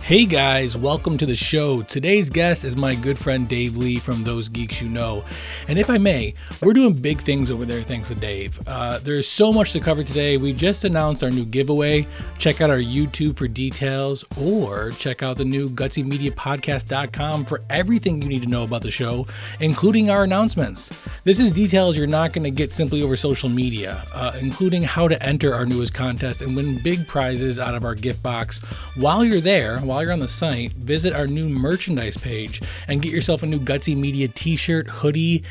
Hey guys, welcome to the show. Today's guest is my good friend Dave Lee from Those Geeks You Know. And if I may, we're doing big things over there thanks to Dave. There's so much to cover today. We just announced our new giveaway. Check out our YouTube for details, or check out the new GutsyMediaPodcast.com for everything you need to know about the show, including our announcements. This is details you're not going to get simply over social media, including how to enter our newest contest and win big prizes out of our gift box. While you're on the site, visit our new merchandise page and get yourself a new Gutsy Media t-shirt, hoodie,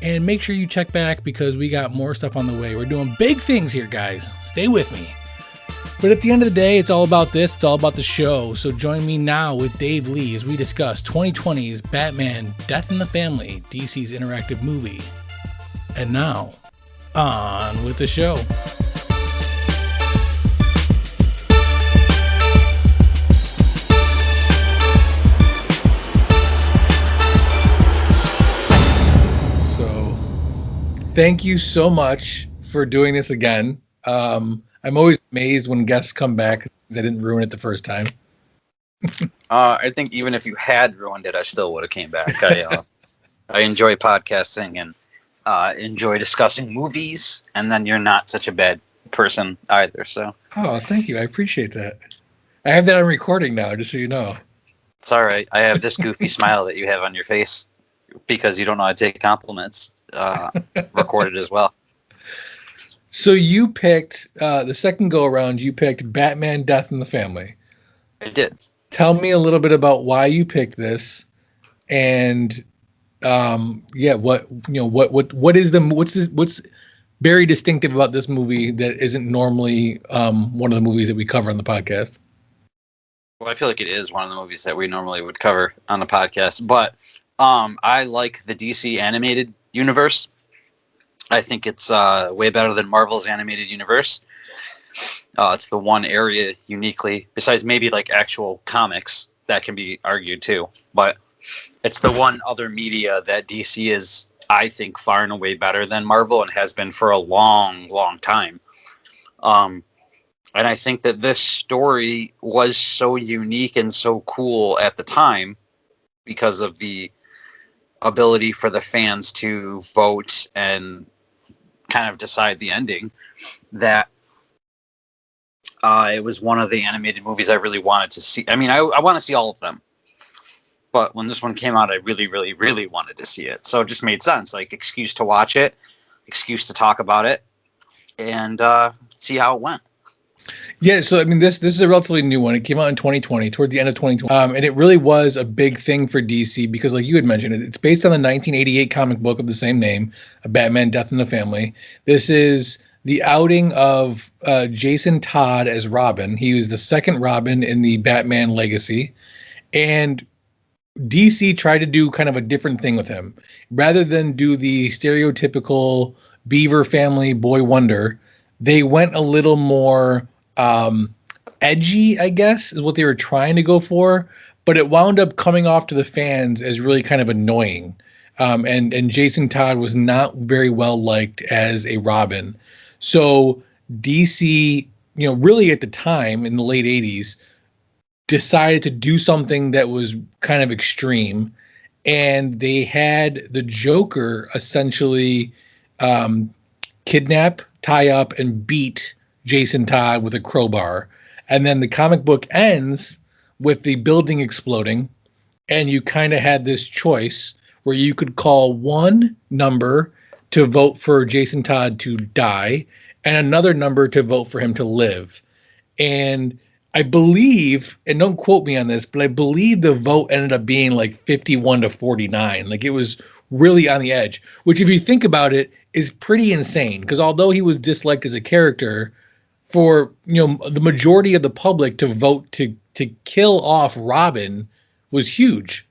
and make sure you check back because we got more stuff on the way. We're doing big things here, guys. Stay with me. But at the end of the day, it's all about this. It's all about the show. So join me now with Dave Lee as we discuss 2020's Batman Death in the Family, DC's interactive movie. And now, on with the show. Thank you so much for doing this again. I'm always amazed when guests come back. They didn't ruin it the first time. I think even if you had ruined it, I still would have came back. I enjoy podcasting and enjoy discussing movies, and then you're not such a bad person either. So. Oh, thank you. I appreciate that. I have that on recording now, just so you know. It's all right. I have this goofy smile that you have on your face because you don't know how to take compliments. Recorded as well. So you picked the second go around. You picked Batman: Death in the Family. I did. Tell me a little bit about why you picked this, and what's very distinctive about this movie that isn't normally one of the movies that we cover on the podcast. Well, I feel like it is one of the movies that we normally would cover on the podcast, but I like the DC animated universe. I think it's way better than Marvel's animated universe. It's the one area uniquely, besides maybe like actual comics, that can be argued too, but it's the one other media that DC is, I think, far and away better than Marvel and has been for a long, long time. And I think that this story was so unique and so cool at the time because of the ability for the fans to vote and kind of decide the ending, that it was one of the animated movies I really wanted to see. I mean, I want to see all of them, but when this one came out, I really, really, really wanted to see it. So it just made sense, like excuse to watch it, excuse to talk about it, and see how it went. Yeah, so I mean, this is a relatively new one. It came out in 2020, towards the end of 2020, and it really was a big thing for DC because, like you had mentioned, it's based on the 1988 comic book of the same name, Batman: Death in the Family. This is the outing of Jason Todd as Robin. He was the second Robin in the Batman legacy, and DC tried to do kind of a different thing with him. Rather than do the stereotypical Beaver family boy wonder, they went a little more edgy, I guess, is what they were trying to go for, but it wound up coming off to the fans as really kind of annoying. And Jason Todd was not very well liked as a Robin. So DC, really at the time in the late 80s, decided to do something that was kind of extreme. And they had the Joker essentially kidnap, tie up, and beat Jason Todd with a crowbar. And then the comic book ends with the building exploding, and you kind of had this choice where you could call one number to vote for Jason Todd to die and another number to vote for him to live. And I believe, and don't quote me on this, but I believe the vote ended up being like 51-49. Like, it was really on the edge, which, if you think about it, is pretty insane, because although he was disliked as a character, for the majority of the public to vote to kill off Robin was huge.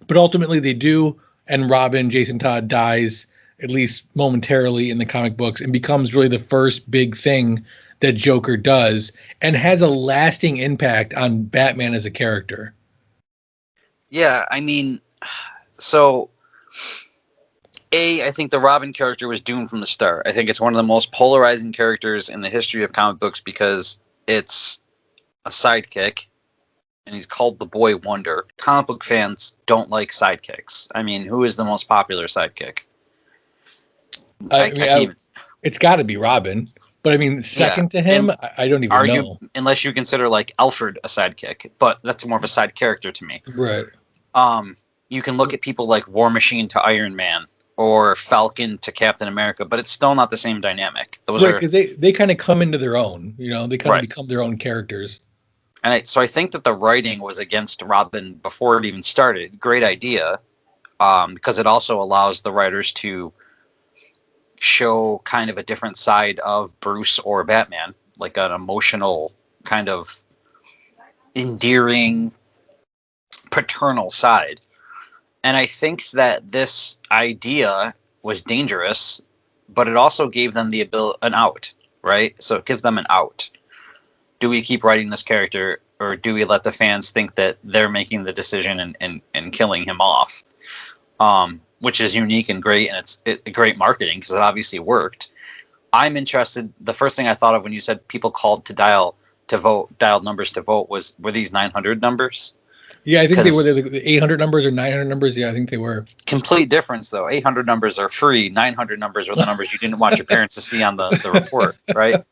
But ultimately they do, and Robin, Jason Todd, dies, at least momentarily in the comic books, and becomes really the first big thing that Joker does, and has a lasting impact on Batman as a character. Yeah, I mean, so I think the Robin character was doomed from the start. I think it's one of the most polarizing characters in the history of comic books because it's a sidekick, and he's called the Boy Wonder. Comic book fans don't like sidekicks. I mean, who is the most popular sidekick? I mean, it's got to be Robin, but I mean, second to him, I don't even know. Unless you consider like Alfred a sidekick, but that's more of a side character to me. Right. You can look at people like War Machine to Iron Man or Falcon to Captain America, but it's still not the same dynamic. Those right, because they kind of come into their own. They kind of become their own characters. And so I think that the writing was against Robin before it even started. Great idea, because it also allows the writers to show kind of a different side of Bruce or Batman, like an emotional, kind of endearing, paternal side. And I think that this idea was dangerous, but it also gave them an out, right? So it gives them an out. Do we keep writing this character, or do we let the fans think that they're making the decision and killing him off? Which is unique and great, and it's great marketing because it obviously worked. I'm interested. The first thing I thought of when you said people called to dialed numbers to vote were these 900 numbers? Yeah, I think they were the 800 numbers or 900 numbers. Yeah, I think they were. Complete difference, though. 800 numbers are free. 900 numbers are the numbers you didn't want your parents to see on the report, right?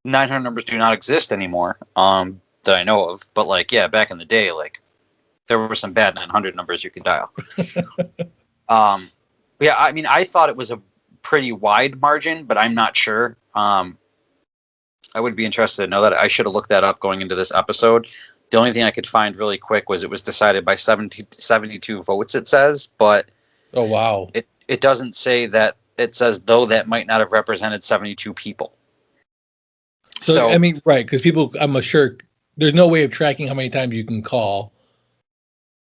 900 numbers do not exist anymore, that I know of. But, back in the day, there were some bad 900 numbers you could dial. Yeah, I mean, I thought it was a pretty wide margin, but I'm not sure. I would be interested to know that. I should have looked that up going into this episode. The only thing I could find really quick was it was decided by 72 votes, it says, but oh wow, it doesn't say that. It says, though, that might not have represented 72 people. So I mean, right, because people, I'm sure there's no way of tracking how many times you can call.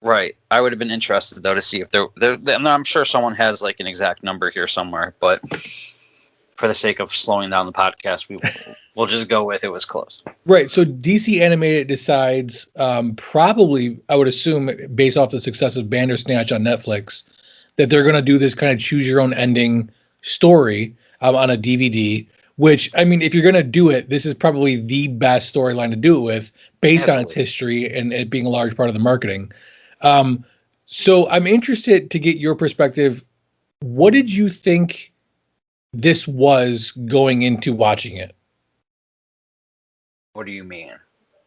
Right. I would have been interested, though, to see if I'm sure someone has an exact number here somewhere, but for the sake of slowing down the podcast, we'll just go with it was close. Right. So DC Animated decides, probably, I would assume, based off the success of Bandersnatch on Netflix, that they're going to do this kind of choose your own ending story on a DVD. Which, I mean, if you're going to do it, this is probably the best storyline to do it with, based on its history and it being a large part of the marketing. So I'm interested to get your perspective. What did you think this was going into watching it? What do you mean?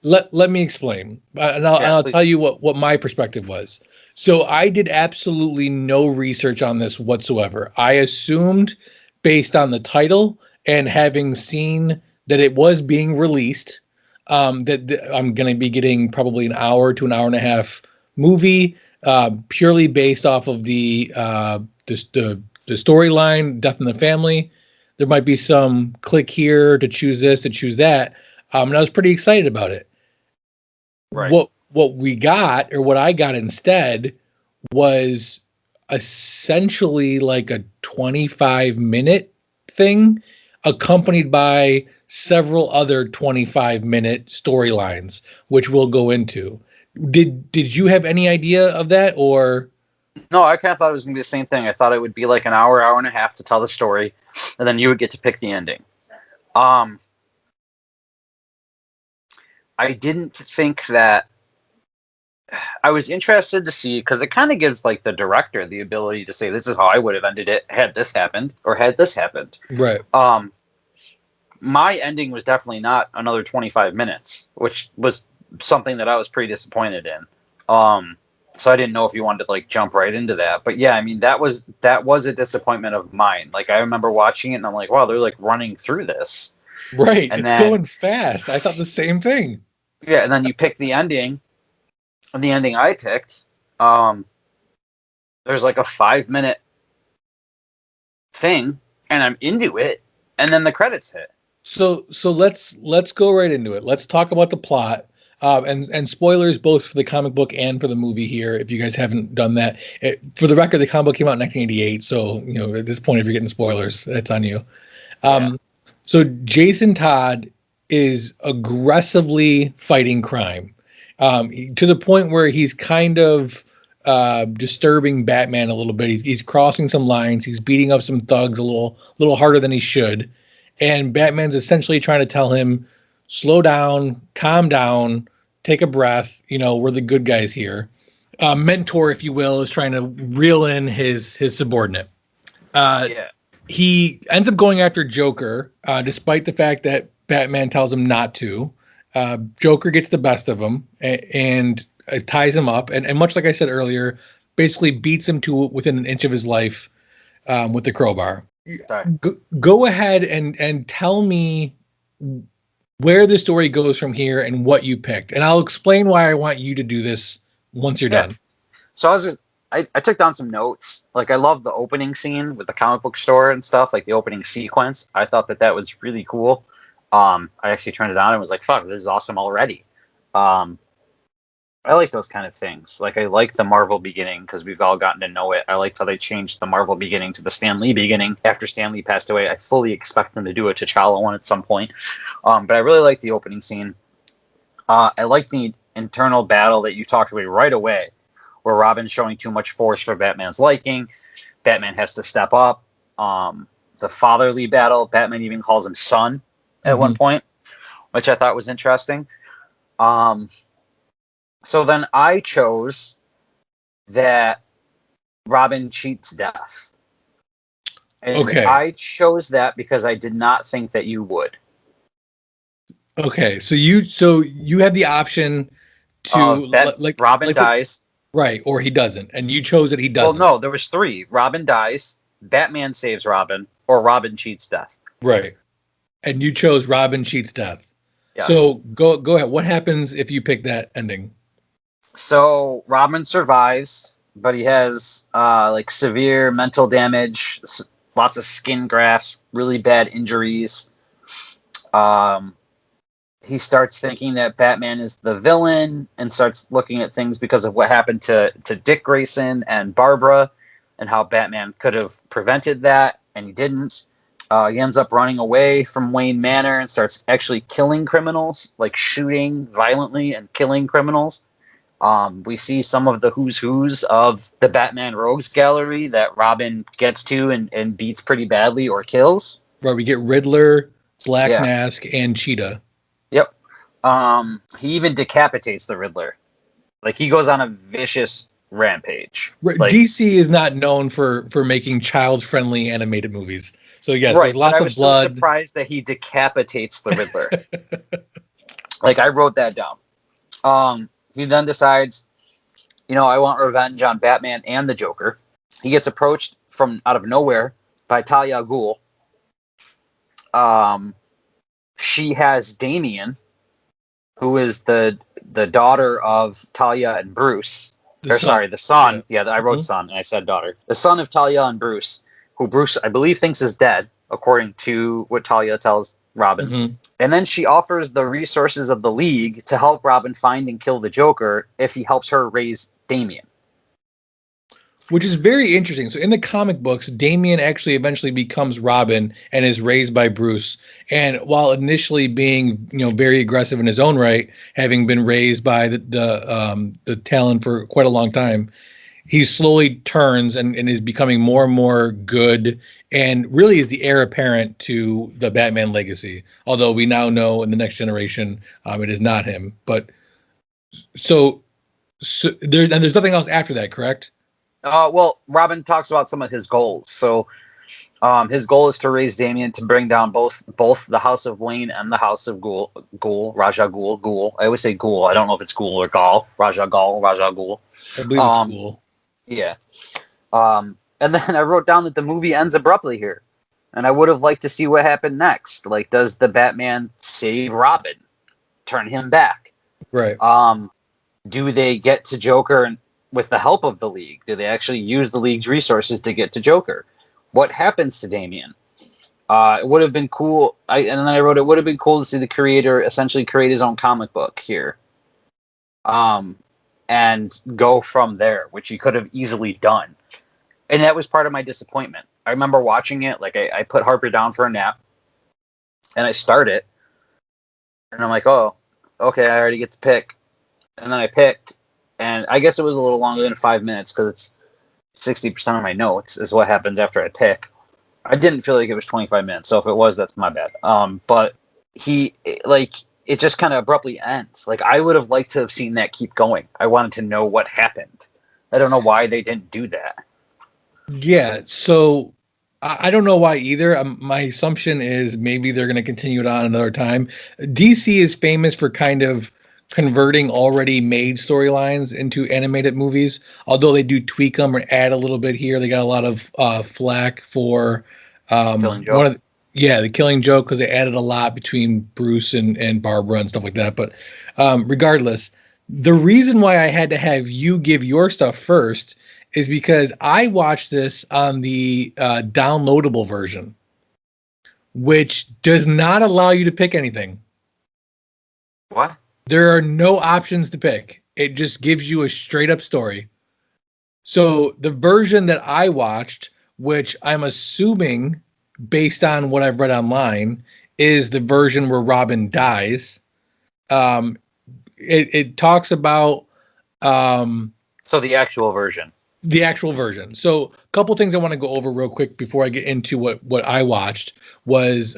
Let me explain, and I'll tell you what my perspective was. So I did absolutely no research on this whatsoever. I assumed, based on the title and having seen that it was being released, that I'm going to be getting probably an hour to an hour and a half movie, purely based off of the storyline, Death in the Family. There might be some click here to choose this, to choose that. And I was pretty excited about it. Right. What we got, or what I got instead, was essentially like a 25-minute thing, accompanied by several other 25-minute storylines, which we'll go into. Did you have any idea of that, or? No, I kind of thought it was going to be the same thing. I thought it would be like an hour and a half to tell the story, and then you would get to pick the ending. I didn't think that. I was interested to see, because it kind of gives the director the ability to say, this is how I would have ended it had this happened, or had this happened. Right. My ending was definitely not another 25 minutes, which was something that I was pretty disappointed in. So I didn't know if you wanted to jump right into that, but yeah, I mean, that was a disappointment of mine. I remember watching it and I'm like, wow, they're running through this. Right. And it's going fast. I thought the same thing. Yeah. And then you pick the ending, and the ending I picked, there's a 5-minute thing and I'm into it. And then the credits hit. So let's go right into it. Let's talk about the plot. And spoilers both for the comic book and for the movie here, if you guys haven't done that. For the record, the comic book came out in 1988, so at this point, if you're getting spoilers, that's on you. So Jason Todd is aggressively fighting crime, To the point where he's kind of disturbing Batman a little bit. He's crossing some lines. He's beating up some thugs a little harder than he should, and Batman's essentially trying to tell him, slow down, calm down, take a breath. We're the good guys here. Mentor, if you will, is trying to reel in his subordinate. Yeah. He ends up going after Joker, despite the fact that Batman tells him not to. Joker gets the best of him and ties him up, and much like I said earlier, basically beats him to within an inch of his life with the crowbar. Sorry. Go ahead and tell me where the story goes from here and what you picked, and I'll explain why I want you to do this once you're done. So I took down some notes. Like, I love the opening scene with the comic book store and stuff, like the opening sequence. I thought that was really cool. I actually turned it on and was like, fuck, this is awesome already. I like those kind of things. Like, I like the Marvel beginning because we've all gotten to know it. I liked how they changed the Marvel beginning to the Stan Lee beginning after Stan Lee passed away. I fully expect them to do a T'Challa one at some point. But I really like the opening scene. I liked the internal battle that you talked about right away, where Robin's showing too much force for Batman's liking. Batman has to step up. The fatherly battle, Batman even calls him son at one point, which I thought was interesting. So then I chose that Robin cheats death. And Okay. I chose that because I did not think that you would. Okay, so you had the option to Robin dies. Right, or he doesn't, and you chose that he doesn't. Well, no, there was 3. Robin dies, Batman saves Robin, or Robin cheats death. Right, and you chose Robin cheats death. Yes. So go ahead. What happens if you pick that ending? So Robin survives, but he has like severe mental damage, lots of skin grafts, really bad injuries. He starts thinking that Batman is the villain and starts looking at things because of what happened to Dick Grayson and Barbara and how Batman could have prevented that, and he didn't. He ends up running away from Wayne Manor and starts actually killing criminals, like shooting violently and killing criminals. We see some of the who's who's of the Batman Rogues Gallery that Robin gets to and beats pretty badly or kills. Right, we get Riddler, Black Mask, and Cheetah. Yep. He even decapitates the Riddler. Like, he goes on a vicious rampage. Right, like, DC is not known for making child-friendly animated movies. So yes, right, there's lots of blood. I was surprised that he decapitates the Riddler. Like, I wrote that down. He then decides, I want revenge on Batman and the Joker. He gets approached from out of nowhere by Talia al Ghul. She has Damian, who is the daughter of Talia and Bruce. The son. Yeah, I wrote son, and I said daughter. The son of Talia and Bruce, who Bruce, I believe, thinks is dead, according to what Talia tells Robin. And then she offers the resources of the League to help Robin find and kill the Joker if he helps her raise Damian. Which is very interesting. So in the comic books, Damian actually eventually becomes Robin and is raised by Bruce. And while initially being, very aggressive in his own right, having been raised by the Talon for quite a long time, he slowly turns and is becoming more and more good, and really is the heir apparent to the Batman legacy. Although we now know in the next generation, it is not him. But so there's nothing else after that, correct? Well, Robin talks about some of his goals. So his goal is to raise Damian to bring down both the House of Wayne and the House of Ghul, Raja Ghul. I always say Ghul. I don't know if it's Ghul or Ghul. Raja Ghul. I believe it's Ghul. Yeah. And then I wrote down that the movie ends abruptly here. And I would have liked to see what happened next. Like, does the Batman save Robin? Turn him back? Right. Do they get to Joker and with the help of the League? Do they actually use the League's resources to get to Joker? What happens to Damian? It would have been cool. And then I wrote, it would have been cool to see the creator essentially create his own comic book here. And go from there, which he could have easily done. And that was part of my disappointment. I remember watching it, like I put Harper down for a nap, and I start it, and I'm like, oh, okay, I already get to pick. and then I picked, and I guess it was a little longer than 5 minutes because it's 60% of my notes is what happens after I pick. I didn't feel like it was 25 minutes, so if it was, that's my bad. But he like it just kind of abruptly ends. Like I would have liked to have seen that keep going. I wanted to know what happened. I don't know why they didn't do that. Yeah, so I don't know why either. My assumption is maybe they're going to continue it on another time. DC is famous for kind of converting already made storylines into animated movies, although they do tweak them or add a little bit here. They got a lot of flack for Killing one Joke. of the Killing Joke because they added a lot between Bruce and Barbara and stuff like that. But regardless, the reason why I had to have you give your stuff first is because I watched this on the downloadable version, which does not allow you to pick anything. What? There are no options to pick. It just gives you a straight up story. So the version that I watched, which I'm assuming based on what I've read online, is the version where Robin dies. Um, it talks about So the actual version. the actual version. So a couple things I want to go over real quick before I get into what I watched was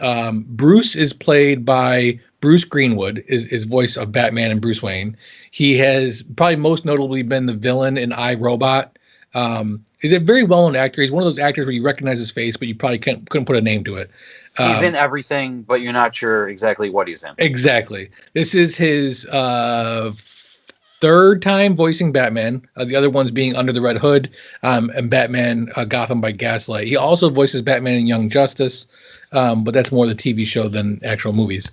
Bruce is played by Bruce Greenwood, is voice of Batman and Bruce Wayne. He has probably most notably been the villain in I, Robot. He's a very well-known actor. He's one of those actors where you recognize his face, but you probably couldn't put a name to it. He's in everything, but you're not sure exactly what he's in. Exactly. This is his third time voicing Batman. The other ones being Under the Red Hood and Batman Gotham by Gaslight. He also voices Batman in Young Justice, but that's more the TV show than actual movies.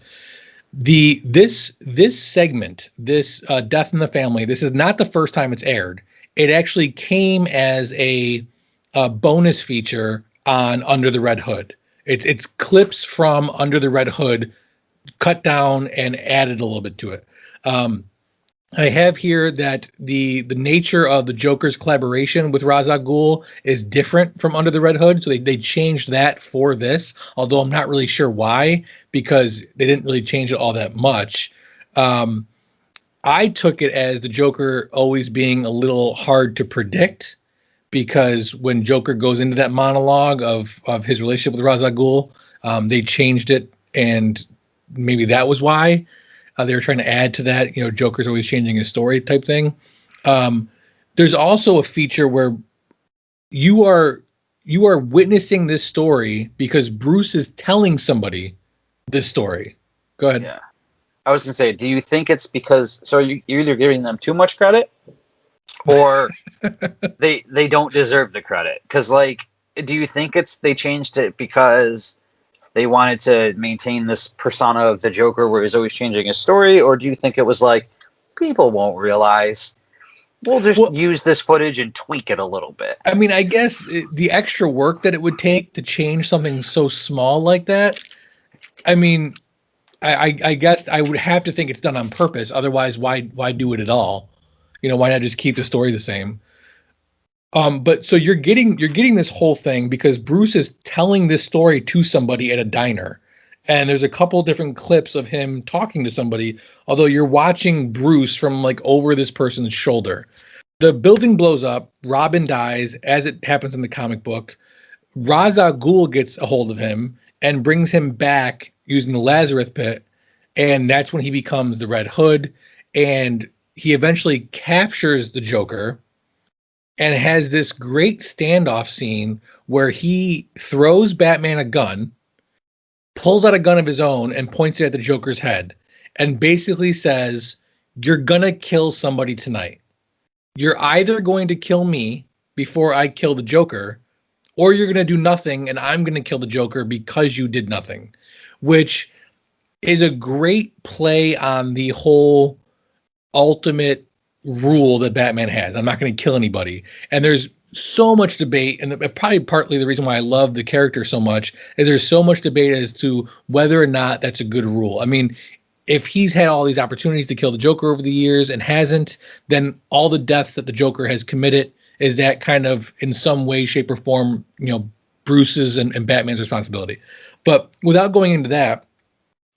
This segment, this Death in the Family, this is not the first time it's aired. It actually came as a bonus feature on Under the Red Hood. It's clips from Under the Red Hood cut down and added a little bit to it. I have here that the nature of the Joker's collaboration with Ra's al Ghul is different from Under the Red Hood, so they changed that for this. Although I'm not really sure why, because they didn't really change it all that much. I took it as the Joker always being a little hard to predict, because when Joker goes into that monologue of his relationship with Ra's al Ghul, they changed it, and maybe that was why. They were trying to add to that, Joker's always changing his story type thing. There's also a feature where you are witnessing this story because Bruce is telling somebody this story. Go ahead. Yeah. I was going to say, do you think it's because, so you're either giving them too much credit or they don't deserve the credit? Because, do you think they changed it because they wanted to maintain this persona of the Joker where he's always changing his story? Or do you think it was like, people won't realize, we'll just use this footage and tweak it a little bit? I mean, I guess the extra work that it would take to change something so small like that, I mean, I guess I would have to think it's done on purpose. Otherwise, why do it at all? Why not just keep the story the same? But so you're getting this whole thing because Bruce is telling this story to somebody at a diner, and there's a couple different clips of him talking to somebody. Although you're watching Bruce from over this person's shoulder. The building blows up. Robin dies, as it happens in the comic book. Ra's al Ghul gets a hold of him and brings him back using the Lazarus Pit, and that's when he becomes the Red Hood, and he eventually captures the Joker and has this great standoff scene where he throws Batman a gun, pulls out a gun of his own and points it at the Joker's head, and basically says, "You're gonna kill somebody tonight. You're either going to kill me before I kill the Joker, or you're going to do nothing and I'm going to kill the Joker because you did nothing," which is a great play on the whole ultimate rule that Batman has. I'm not going to kill anybody. And there's so much debate, and probably partly the reason why I love the character so much is there's so much debate as to whether or not that's a good rule. I mean, if he's had all these opportunities to kill the Joker over the years and hasn't, then all the deaths that the Joker has committed, is that kind of in some way, shape, or form, Bruce's and Batman's responsibility. But without going into that,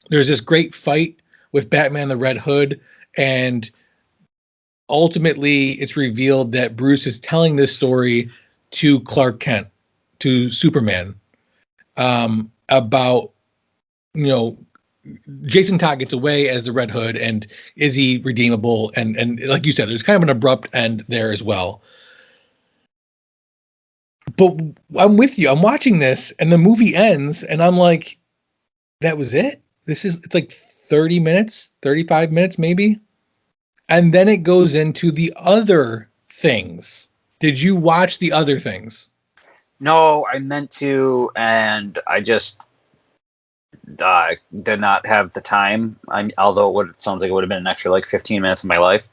there's this great fight with Batman the Red Hood, and ultimately it's revealed that Bruce is telling this story to Clark Kent, to Superman, about, you know, Jason Todd gets away as the Red Hood, and is he redeemable? And like you said, there's kind of an abrupt end there as well. But I'm with you. I'm watching this, and the movie ends, and I'm like, that was it? It's like 30 minutes, 35 minutes maybe? And then it goes into the other things. Did you watch the other things? No, I meant to, and I just did not have the time. Although it sounds like it would have been an extra like 15 minutes of my life.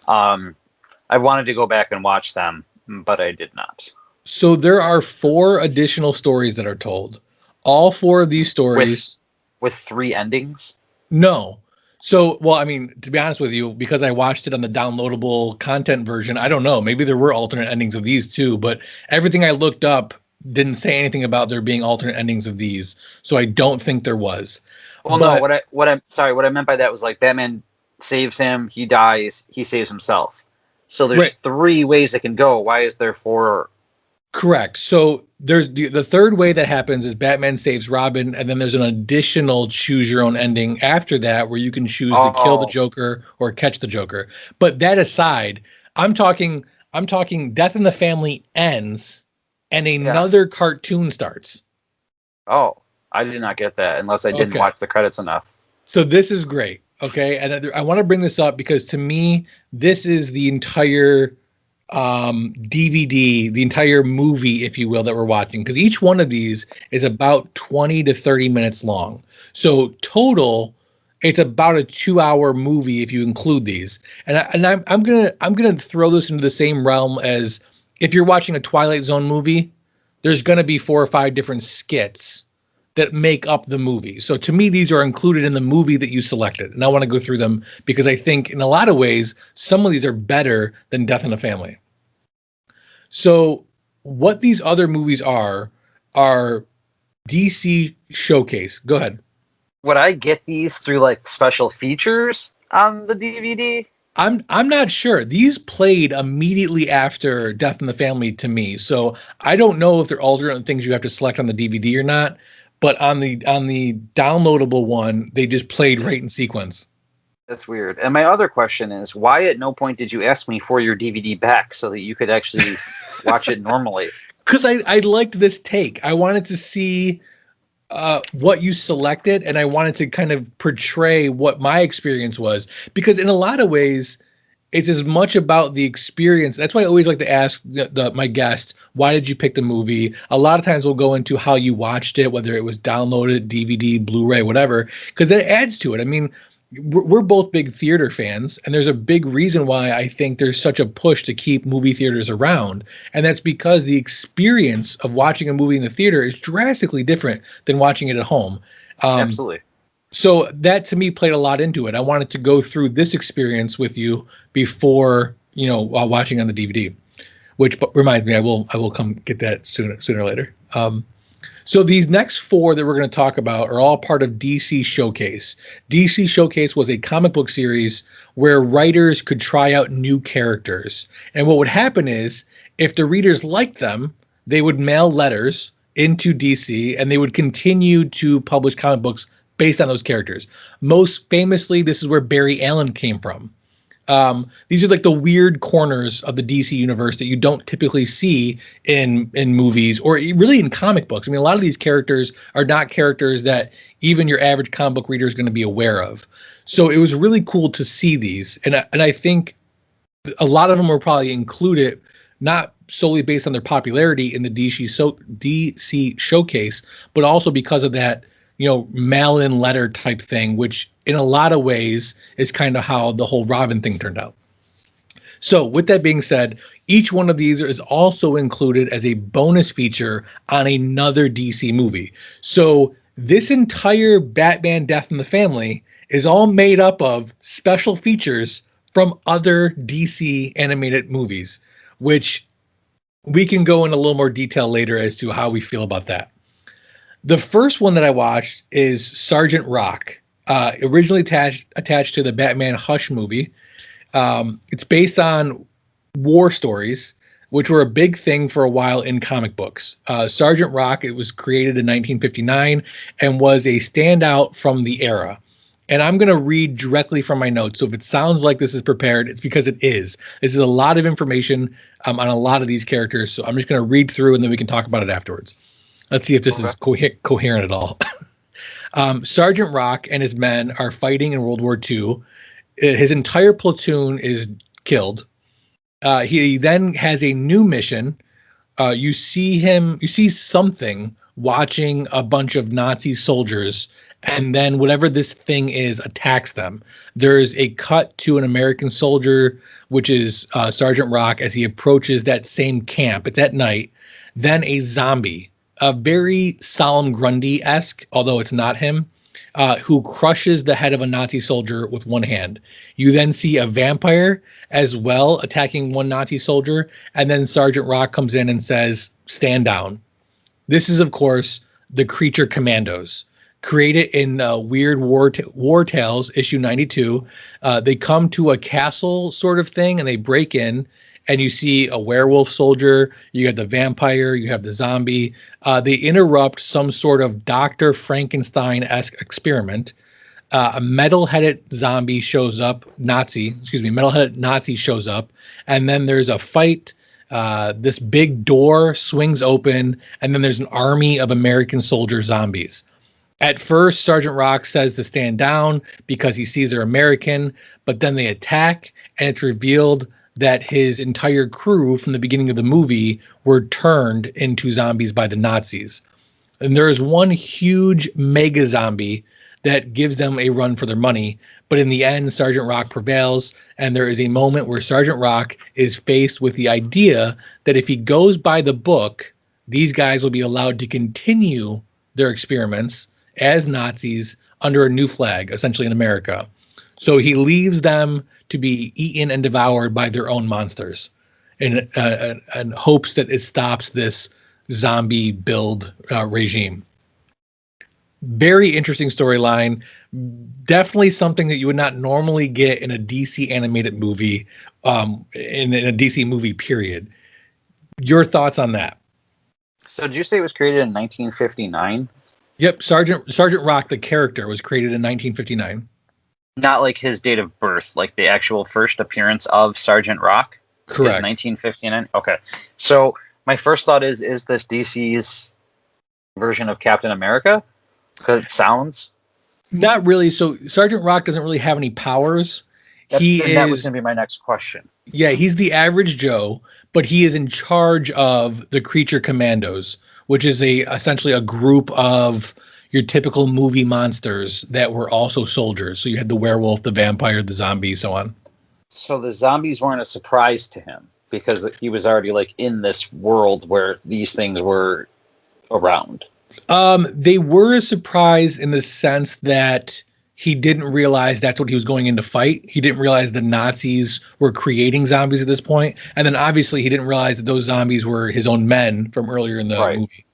I wanted to go back and watch them, but I did not. So there are 4 additional stories that are told. All 4 of these stories with 3 endings. No. So, well, I mean, to be honest with you, because I watched it on the downloadable content version, I don't know. Maybe there were alternate endings of these too, but everything I looked up didn't say anything about there being alternate endings of these. So I don't think there was. Well, no, what I meant by that was like Batman saves him, he dies, he saves himself. So there's 3 ways it can go. Why is there 4? Correct. So there's the third way that happens is Batman saves Robin, and then there's an additional choose your own ending after that where you can choose to kill the Joker or catch the Joker. But that aside, I'm talking Death in the Family ends and another cartoon starts. Oh, I did not get that unless I didn't watch the credits enough. So this is great. Okay. And I want to bring this up because to me, this is the entire DVD, the entire movie, if you will, that we're watching, because each one of these is about 20 to 30 minutes long. So total, it's about a 2-hour movie if you include these. And I'm gonna throw this into the same realm as if you're watching a Twilight Zone movie, there's gonna be 4 or 5 different skits that make up the movie. So to me, these are included in the movie that you selected. And I want to go through them because I think in a lot of ways, some of these are better than Death in the Family. So what these other movies are DC Showcase. Go ahead. Would I get these through like special features on the DVD? I'm not sure. These played immediately after Death in the Family to me. So I don't know if they're alternate things you have to select on the DVD or not. But on the downloadable one, they just played right in sequence. That's weird. And my other question is, why at no point did you ask me for your DVD back so that you could actually watch it normally? Because I liked this take. I wanted to see what you selected, and I wanted to kind of portray what my experience was. Because in a lot of ways, it's as much about the experience. That's why I always like to ask my guests, why did you pick the movie? A lot of times we'll go into how you watched it, whether it was downloaded, DVD, Blu-ray, whatever, because that adds to it. I mean, we're both big theater fans, and there's a big reason why I think there's such a push to keep movie theaters around. And that's because the experience of watching a movie in the theater is drastically different than watching it at home. Absolutely. So that to me played a lot into it. I wanted to go through this experience with you before, while watching on the DVD, which reminds me, I will come get that sooner or later. So these next 4 that we're going to talk about are all part of DC Showcase. DC Showcase was a comic book series where writers could try out new characters. And what would happen is if the readers liked them, they would mail letters into DC and they would continue to publish comic books based on those characters. Most famously, this is where Barry Allen came from. These are like the weird corners of the DC universe that you don't typically see in movies or really in comic books. I mean, a lot of these characters are not characters that even your average comic book reader is going to be aware of. So it was really cool to see these. And I think a lot of them were probably included, not solely based on their popularity in the DC Showcase, but also because of that, mail-in letter type thing, which in a lot of ways is kind of how the whole Robin thing turned out. So with that being said, each one of these is also included as a bonus feature on another DC movie. So this entire Batman Death in the Family is all made up of special features from other DC animated movies, which we can go in a little more detail later as to how we feel about that. The first one that I watched is Sergeant Rock, originally attached to the Batman Hush movie. It's based on war stories, which were a big thing for a while in comic books. Sergeant Rock, it was created in 1959 and was a standout from the era. And I'm going to read directly from my notes. So if it sounds like this is prepared, it's because it is. This is a lot of information on a lot of these characters. So I'm just going to read through and then we can talk about it afterwards. Let's see if this is coherent at all. Sergeant Rock and his men are fighting in World War II. His entire platoon is killed. He then has a new mission. You see something watching a bunch of Nazi soldiers, and then whatever this thing is attacks them. There's a cut to an American soldier, which is Sergeant Rock, as he approaches that same camp. It's at night. Then a zombie, a very Solemn Grundy-esque, although it's not him, who crushes the head of a Nazi soldier with one hand. You then see a vampire as well attacking one Nazi soldier, and then Sergeant Rock comes in and says, "Stand down." This is, of course, the Creature Commandos, created in Weird War Tales, issue 92. They come to a castle sort of thing, and they break in, and you see a werewolf soldier, you have the vampire, you have the zombie. They interrupt some sort of Dr. Frankenstein-esque experiment. A metal-headed Nazi shows up, and then there's a fight. This big door swings open, and then there's an army of American soldier zombies. At first, Sergeant Rock says to stand down because he sees they're American, but then they attack, and it's revealed that his entire crew from the beginning of the movie were turned into zombies by the Nazis. And there is one huge mega zombie that gives them a run for their money. But in the end, Sergeant Rock prevails, and there is a moment where Sergeant Rock is faced with the idea that if he goes by the book, these guys will be allowed to continue their experiments as Nazis under a new flag, essentially in America. So he leaves them to be eaten and devoured by their own monsters, and hopes that it stops this zombie build regime. Very interesting storyline. Definitely something that you would not normally get in a DC animated movie, in a DC movie period. Your thoughts on that? So did you say it was created in 1959? Yep, Sergeant Rock, the character, was created in 1959. Not like his date of birth, like the actual first appearance of Sergeant Rock? Correct. Is 1959? Okay. So my first thought is this DC's version of Captain America? Because it sounds... Not really. So Sergeant Rock doesn't really have any powers. That was going to be my next question. Yeah, he's the average Joe, but he is in charge of the Creature Commandos, which is essentially a group of your typical movie monsters that were also soldiers. So you had the werewolf, the vampire, the zombie, so on. So the zombies weren't a surprise to him because he was already like in this world where these things were around. They were a surprise in the sense that he didn't realize that's what he was going in to fight. He didn't realize the Nazis were creating zombies at this point. And then obviously he didn't realize that those zombies were his own men from earlier in the movie.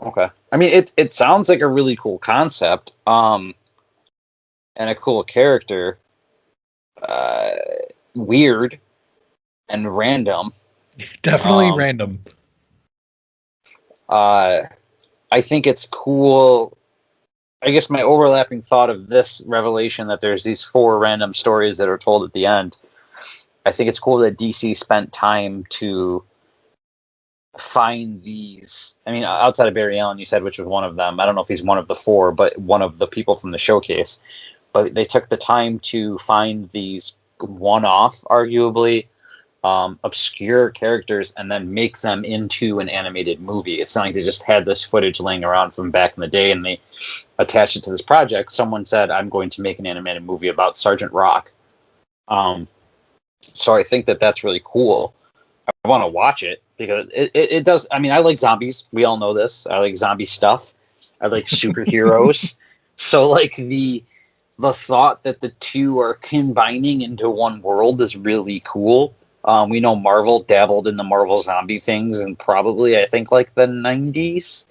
Okay. I mean, it sounds like a really cool concept, and a cool character. Weird and random. Definitely random. I think it's cool. I guess my overlapping thought of this revelation that there's these 4 random stories that are told at the end. I think it's cool that DC spent time to find these. I mean, outside of Barry Allen, you said, which was one of them. I don't know if he's one of the 4, but one of the people from the showcase. But they took the time to find these one-off, arguably, obscure characters and then make them into an animated movie. It's not like they just had this footage laying around from back in the day and they attached it to this project. Someone said, I'm going to make an animated movie about Sergeant Rock. So I think that that's really cool. I want to watch it because it does. I mean, I like zombies. We all know this. I like zombie stuff. I like superheroes. So like the thought that the two are combining into one world is really cool. We know Marvel dabbled in the Marvel zombie things and probably, I think, like the 90s.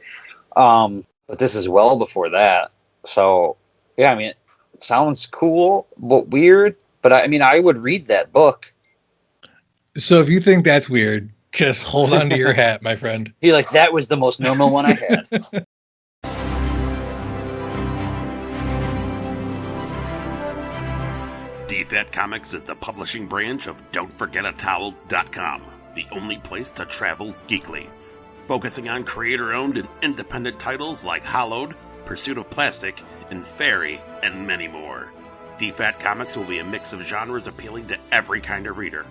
But this is well before that. So, yeah, I mean, it sounds cool, but weird. But I mean, I would read that book. So if you think that's weird, just hold on to your hat, my friend. You're like, that was the most normal one I had. DFAT Comics is the publishing branch of Don'tForgetATowel.com, the only place to travel geekly. Focusing on creator-owned and independent titles like Hollowed, Pursuit of Plastic, and Fairy, and many more. DFAT Comics will be a mix of genres appealing to every kind of reader.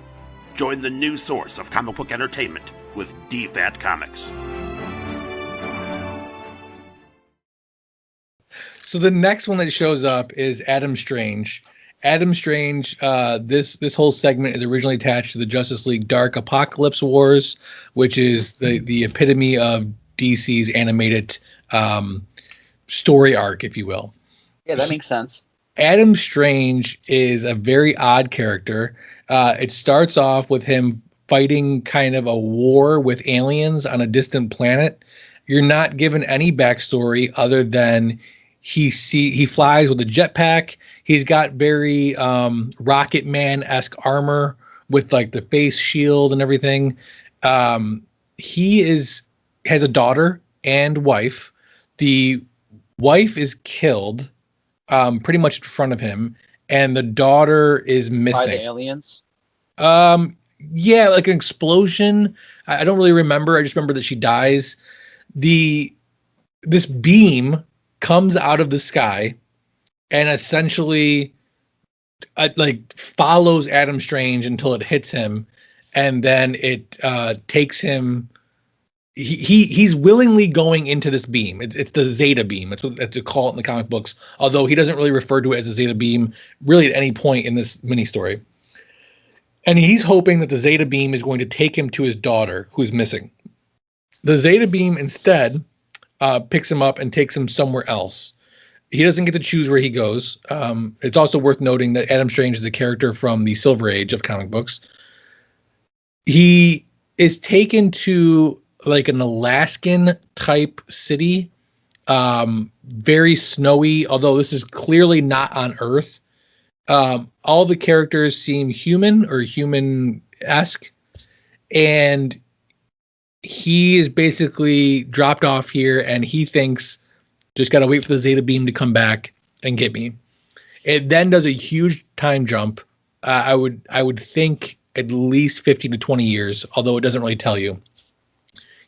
Join the new source of comic book entertainment with DFAT Comics. So the next one that shows up is Adam Strange. Adam Strange, this whole segment is originally attached to the Justice League Dark Apocalypse Wars, which is the epitome of DC's animated story arc, if you will. Yeah, that makes sense. Adam Strange is a very odd character. It starts off with him fighting kind of a war with aliens on a distant planet. You're not given any backstory other than he flies with a jetpack. He's got very Rocket Man-esque armor with like the face shield and everything. He has a daughter and wife. The wife is killed pretty much in front of him, and the daughter is missing. By the aliens? Yeah, like an explosion. I don't really remember. I just remember that she dies. This beam comes out of the sky and essentially like follows Adam Strange until it hits him, and then it takes him. He's willingly going into this beam. It's the Zeta Beam. That's what they call it in the comic books. Although he doesn't really refer to it as a Zeta Beam really at any point in this mini story. And he's hoping that the Zeta Beam is going to take him to his daughter, who's missing. The Zeta Beam instead picks him up and takes him somewhere else. He doesn't get to choose where he goes. It's also worth noting that Adam Strange is a character from the Silver Age of comic books. He is taken to like an Alaskan type city, very snowy, although this is clearly not on Earth. All the characters seem human or human-esque, and he is basically dropped off here, and he thinks, just got to wait for the Zeta Beam to come back and get me. It then does a huge time jump. I would think at least 15 to 20 years, although it doesn't really tell you.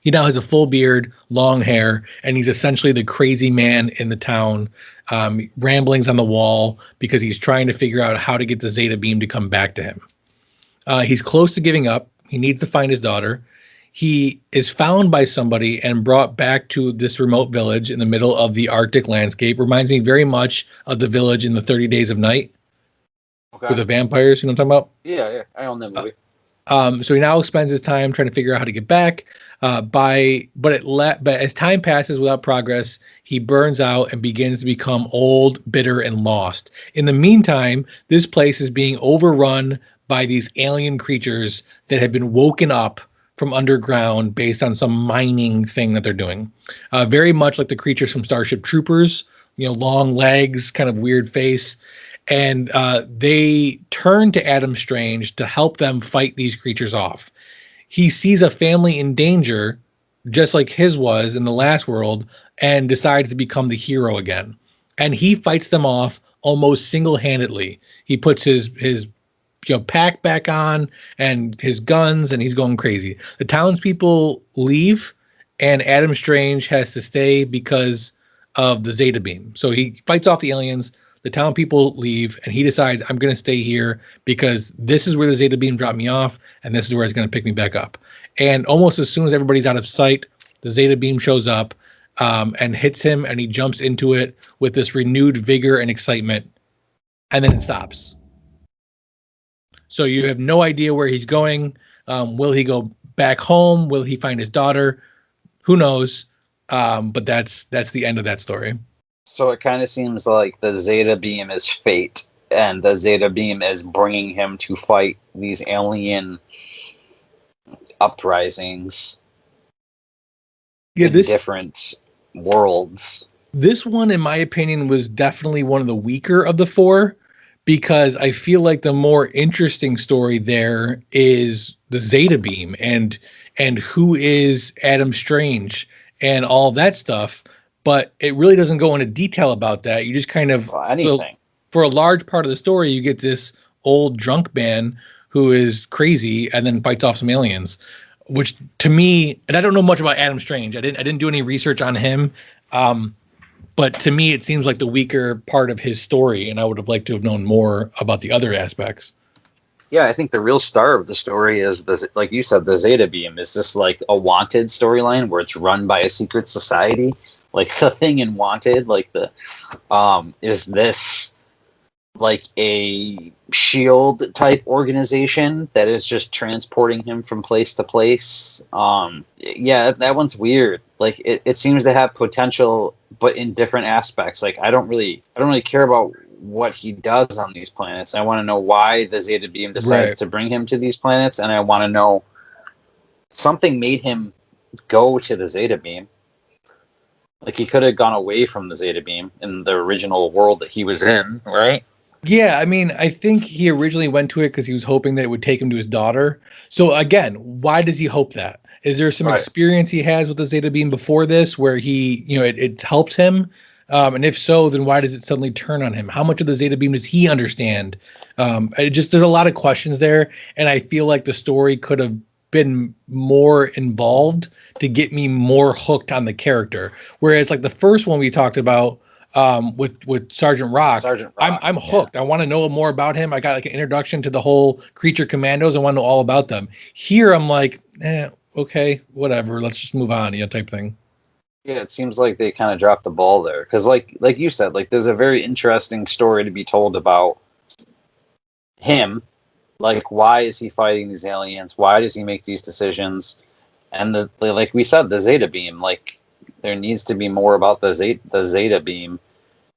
He now has a full beard, long hair, and he's essentially the crazy man in the town, ramblings on the wall because he's trying to figure out how to get the Zeta Beam to come back to him. He's close to giving up. He needs to find his daughter. He is found by somebody and brought back to this remote village in the middle of the Arctic landscape. Reminds me very much of the village in the 30 Days of Night. Okay. With the vampires, you know what I'm talking about? Yeah, I own that movie. So he now spends his time trying to figure out how to get back. But as time passes without progress, he burns out and begins to become old, bitter, and lost. In the meantime, this place is being overrun by these alien creatures that have been woken up from underground based on some mining thing that they're doing. Very much like the creatures from Starship Troopers, long legs, kind of weird face. And they turn to Adam Strange to help them fight these creatures off. He sees a family in danger, just like his was in the last world, and decides to become the hero again. And he fights them off almost single-handedly. He puts his pack back on and his guns, and he's going crazy. The townspeople leave, and Adam Strange has to stay because of the Zeta Beam. So he fights off the aliens. The town people leave, and he decides, I'm going to stay here because this is where the Zeta Beam dropped me off, and this is where it's going to pick me back up. And almost as soon as everybody's out of sight, the Zeta Beam shows up and hits him, and he jumps into it with this renewed vigor and excitement, and then it stops. So you have no idea where he's going. Will he go back home? Will he find his daughter? Who knows? But that's the end of that story. So it kind of seems like the Zeta Beam is fate, and the Zeta Beam is bringing him to fight these alien uprisings in different worlds. This one, in my opinion, was definitely one of the weaker of the four because I feel like the more interesting story there is the Zeta Beam and who is Adam Strange and all that stuff. But it really doesn't go into detail about that. You just kind of Well, anything. for a large part of the story, you get this old drunk man who is crazy and then fights off some aliens. Which to me, and I don't know much about Adam Strange. I didn't do any research on him. But to me, it seems like the weaker part of his story, and I would have liked to have known more about the other aspects. Yeah, I think the real star of the story is the, like you said, the Zeta Beam. Is this like a Wanted storyline where it's run by a secret society, like the thing in Wanted? Like is this like a shield type organization that is just transporting him from place to place? Yeah, that one's weird. Like it seems to have potential, but in different aspects. Like I don't really care about what he does on these planets. I want to know why the Zeta Beam decides to bring him to these planets, and I want to know something made him go to the Zeta Beam. Like he could have gone away from the Zeta Beam in the original world that he was in, right? Yeah, I mean, I think he originally went to it because he was hoping that it would take him to his daughter. So again, why does he hope that? Is there some experience he has with the Zeta Beam before this where he, it helped him? And if so, then why does it suddenly turn on him? How much of the Zeta Beam does he understand? There's a lot of questions there, and I feel like the story could have been more involved to get me more hooked on the character. Whereas like the first one we talked about, with Sergeant Rock, I'm hooked. Yeah. I want to know more about him. I got like an introduction to the whole Creature Commandos. I want to know all about them. Here, I'm like, okay, whatever. Let's just move on, type thing. Yeah, it seems like they kind of dropped the ball there because, like you said, like there's a very interesting story to be told about him. Like, why is he fighting these aliens? Why does he make these decisions? And like we said, the Zeta Beam. Like, there needs to be more about the Zeta Beam.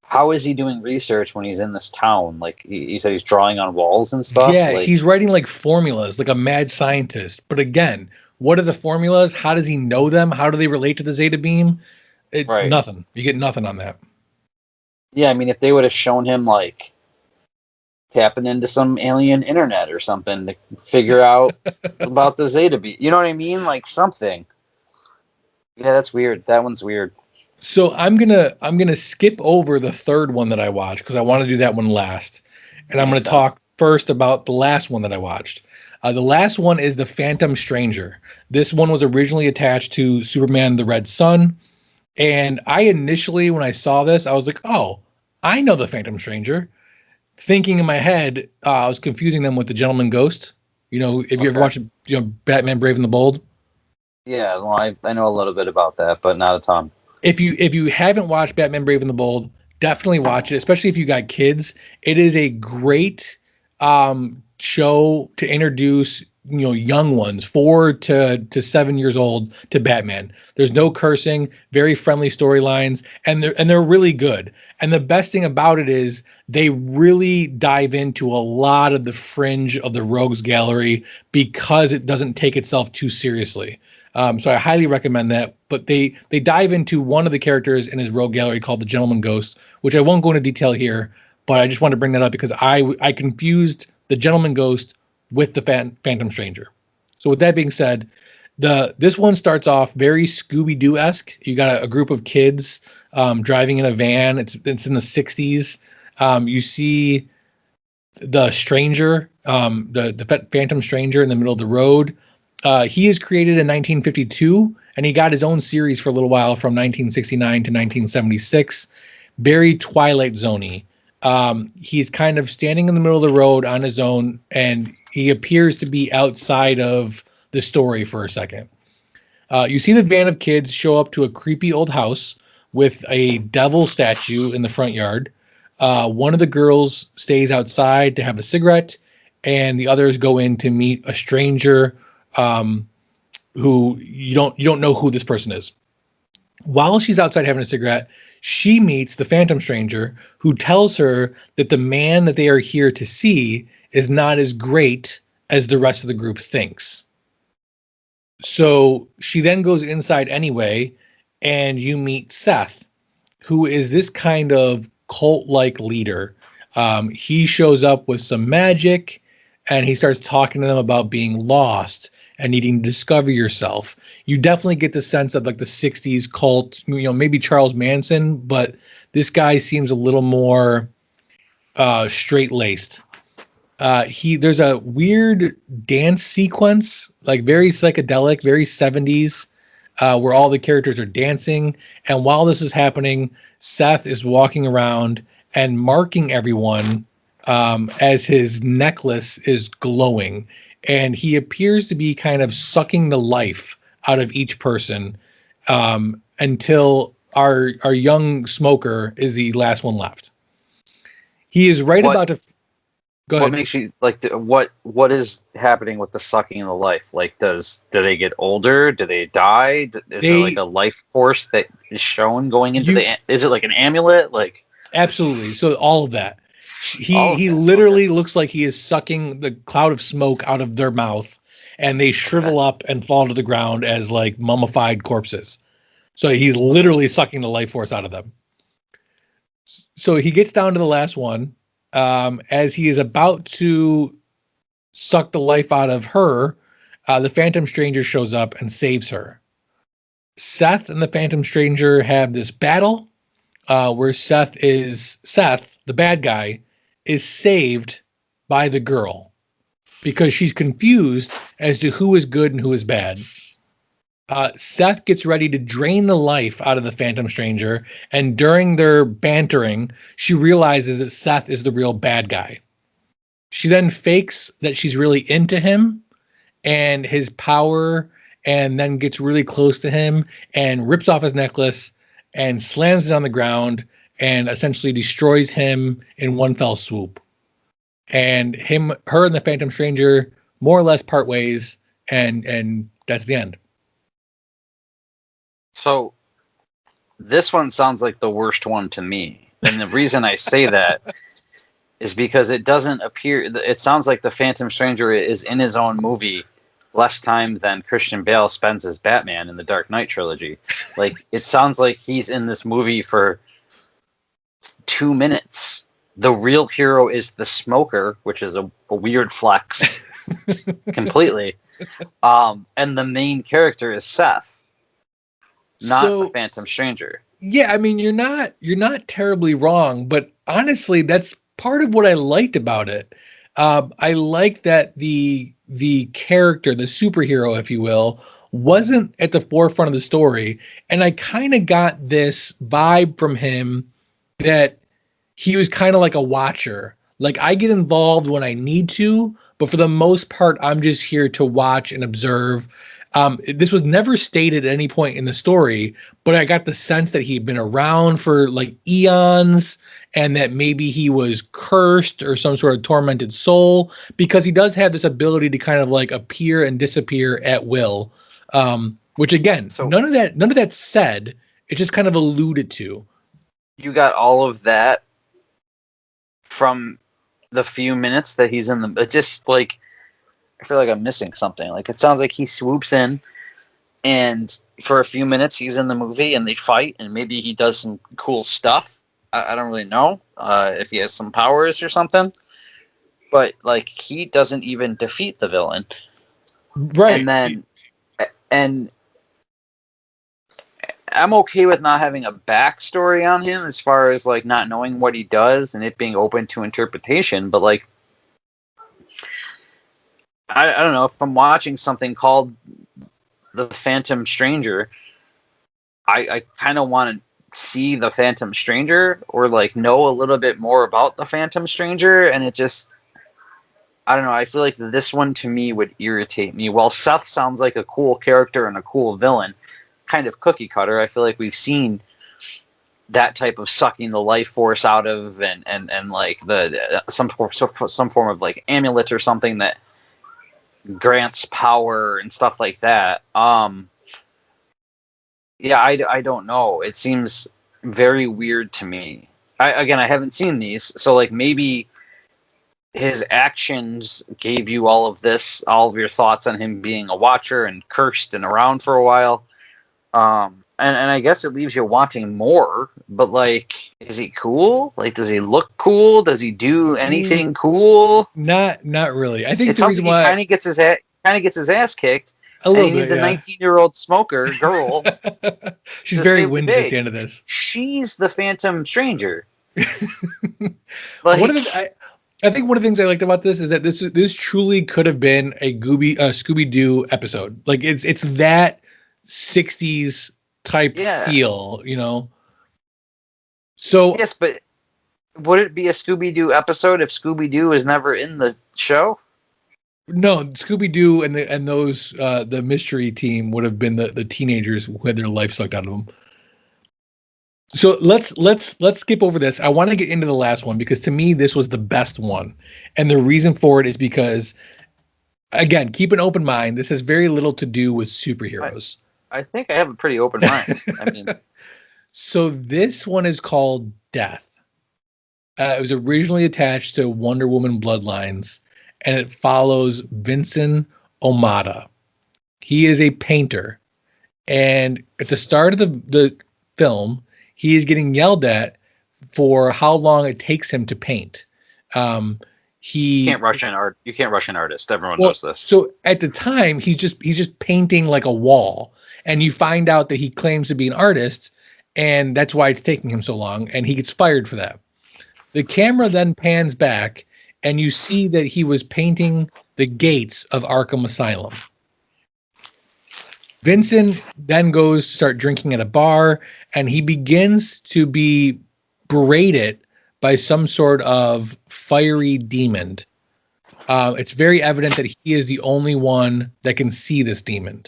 How is he doing research when he's in this town? Like he said, he's drawing on walls and stuff. Yeah, like, he's writing like formulas, like a mad scientist. But again, what are the formulas? How does he know them? How do they relate to the Zeta Beam? Nothing. You get nothing on that. Yeah, I mean, if they would have shown him like tapping into some alien internet or something to figure out about the Zeta Beam, you know what I mean? Like something. Yeah, that's weird. That one's weird. So I'm gonna skip over the third one that I watched because I want to do that one last, and I'm gonna talk first about the last one that I watched. The last one is The Phantom Stranger. This one was originally attached to Superman: The Red Sun, and I initially, when I saw this, I was like, "Oh, I know the Phantom Stranger." Thinking in my head, I was confusing them with the Gentleman Ghost. If you ever watched, Batman: Brave and the Bold. Yeah, well, I know a little bit about that, but not a ton. If you haven't watched Batman: Brave and the Bold, definitely watch it, especially if you got kids. It is a great show to introduce young ones, 4 to 7 years old, to Batman. There's no cursing, very friendly storylines, and they're really good. And the best thing about it is they really dive into a lot of the fringe of the rogues gallery because it doesn't take itself too seriously. So I highly recommend that. But they dive into one of the characters in his rogue gallery called the Gentleman Ghost, which I won't go into detail here, but I just want to bring that up because I confused the Gentleman Ghost with the Phantom Stranger. So with that being said, this one starts off very Scooby-Doo-esque. You got a group of kids driving in a van. It's in the 60s. You see the stranger, the Phantom Stranger in the middle of the road. He is created in 1952, and he got his own series for a little while from 1969 to 1976. Very Twilight Zone-y. He's kind of standing in the middle of the road on his own, and he appears to be outside of the story for a second. You see the van of kids show up to a creepy old house with a devil statue in the front yard. One of the girls stays outside to have a cigarette, and the others go in to meet a stranger who you don't know who this person is. While she's outside having a cigarette, she meets the Phantom Stranger, who tells her that the man that they are here to see is not as great as the rest of the group thinks. So she then goes inside anyway, and you meet Seth, who is this kind of cult-like leader. He shows up with some magic, and he starts talking to them about being lost and needing to discover yourself. You definitely get the sense of like the 60s cult, maybe Charles Manson, but this guy seems a little more straight-laced. There's a weird dance sequence, like very psychedelic, very 70s, where all the characters are dancing. And while this is happening, Seth is walking around and marking everyone as his necklace is glowing. And he appears to be kind of sucking the life out of each person until our young smoker is the last one left. He is right about to. Go ahead. What makes you like what is happening with the sucking of the life? Like, do they get older? Do they die? Is there like a life force that is shown going into is it like an amulet? Like, absolutely. So all of that. He literally looks like he is sucking the cloud of smoke out of their mouth, and they shrivel up and fall to the ground as like mummified corpses. So he's literally sucking the life force out of them. So he gets down to the last one. As he is about to suck the life out of her, the Phantom Stranger shows up and saves her. Seth and the Phantom Stranger have this battle where Seth, the bad guy, is saved by the girl because she's confused as to who is good and who is bad. Seth gets ready to drain the life out of the Phantom Stranger, and during their bantering, she realizes that Seth is the real bad guy. She then fakes that she's really into him and his power, and then gets really close to him and rips off his necklace and slams it on the ground and essentially destroys him in one fell swoop. And her and the Phantom Stranger more or less part ways, and that's the end. So this one sounds like the worst one to me. And the reason I say that is because it doesn't appear, it sounds like the Phantom Stranger is in his own movie less time than Christian Bale spends as Batman in the Dark Knight trilogy. Like, it sounds like he's in this movie for 2 minutes. The real hero is the smoker, which is a weird flex completely. And the main character is Seth. Not the Phantom Stranger. Yeah, I mean, you're not terribly wrong, but honestly, that's part of what I liked about it. I like that the character, the superhero, if you will, wasn't at the forefront of the story, and I kind of got this vibe from him that he was kind of like a watcher. Like, I get involved when I need to, but for the most part, I'm just here to watch and observe. This was never stated at any point in the story, but I got the sense that he'd been around for like eons, and that maybe he was cursed or some sort of tormented soul, because he does have this ability to kind of like appear and disappear at will. Which again, none of that's said. It's just kind of alluded to. You got all of that from the few minutes that he's in the. It just like, I feel like I'm missing something. Like, it sounds like he swoops in, and for a few minutes he's in the movie, and they fight, and maybe he does some cool stuff. I don't really know if he has some powers or something, but like, he doesn't even defeat the villain, right? And I'm okay with not having a backstory on him, as far as like not knowing what he does and it being open to interpretation. But like, I don't know, if I'm watching something called The Phantom Stranger, I kind of want to see the Phantom Stranger, or like know a little bit more about the Phantom Stranger. And it just, I don't know, I feel like this one to me would irritate me. While Seth sounds like a cool character and a cool villain, kind of cookie cutter, I feel like we've seen that type of sucking the life force out of, and like the some form of like amulet or something that grants power and stuff like that. Yeah, I don't know. It seems very weird to me. I haven't seen these, so like, maybe his actions gave you all of your thoughts on him being a watcher and cursed and around for a while. and I guess it leaves you wanting more. But like, is he cool? Like, does he look cool? Does he do anything cool? Not really. I think It the sounds reason like he why kind of gets his ass kicked, a and little he needs bit, a yeah. 19-year-old smoker girl She's to very save the winded at day. the end of this. She's the Phantom Stranger. One of Like, the I think one of the things I liked about this is that this truly could have been a Scooby Doo episode. Like it's that 60s type yeah, feel, you know. So yes, but would it be a Scooby Doo episode if Scooby Doo is never in the show? no, Scooby Doo and those the mystery team would have been the teenagers who had their life sucked out of them. So let's skip over this. I want to get into the last one because to me this was the best one, and the reason for it is because, again, keep an open mind. This has very little to do with superheroes. I think I have a pretty open mind. I mean, So this one is called Death. It was originally attached to Wonder Woman Bloodlines, and it follows Vincent Omada. He is a painter, and at the start of the film, he is getting yelled at for how long it takes him to paint. you He can't rush an art. You can't rush an artist. Everyone well, knows this. so at the time he's just painting like a wall, and you find out that he claims to be an artist, and that's why it's taking him so long, and he gets fired for that. The camera then pans back, and you see that he was painting the gates of Arkham Asylum. Vincent then goes to start drinking at a bar, and he begins to be berated by some sort of fiery demon. It's very evident that he is the only one that can see this demon.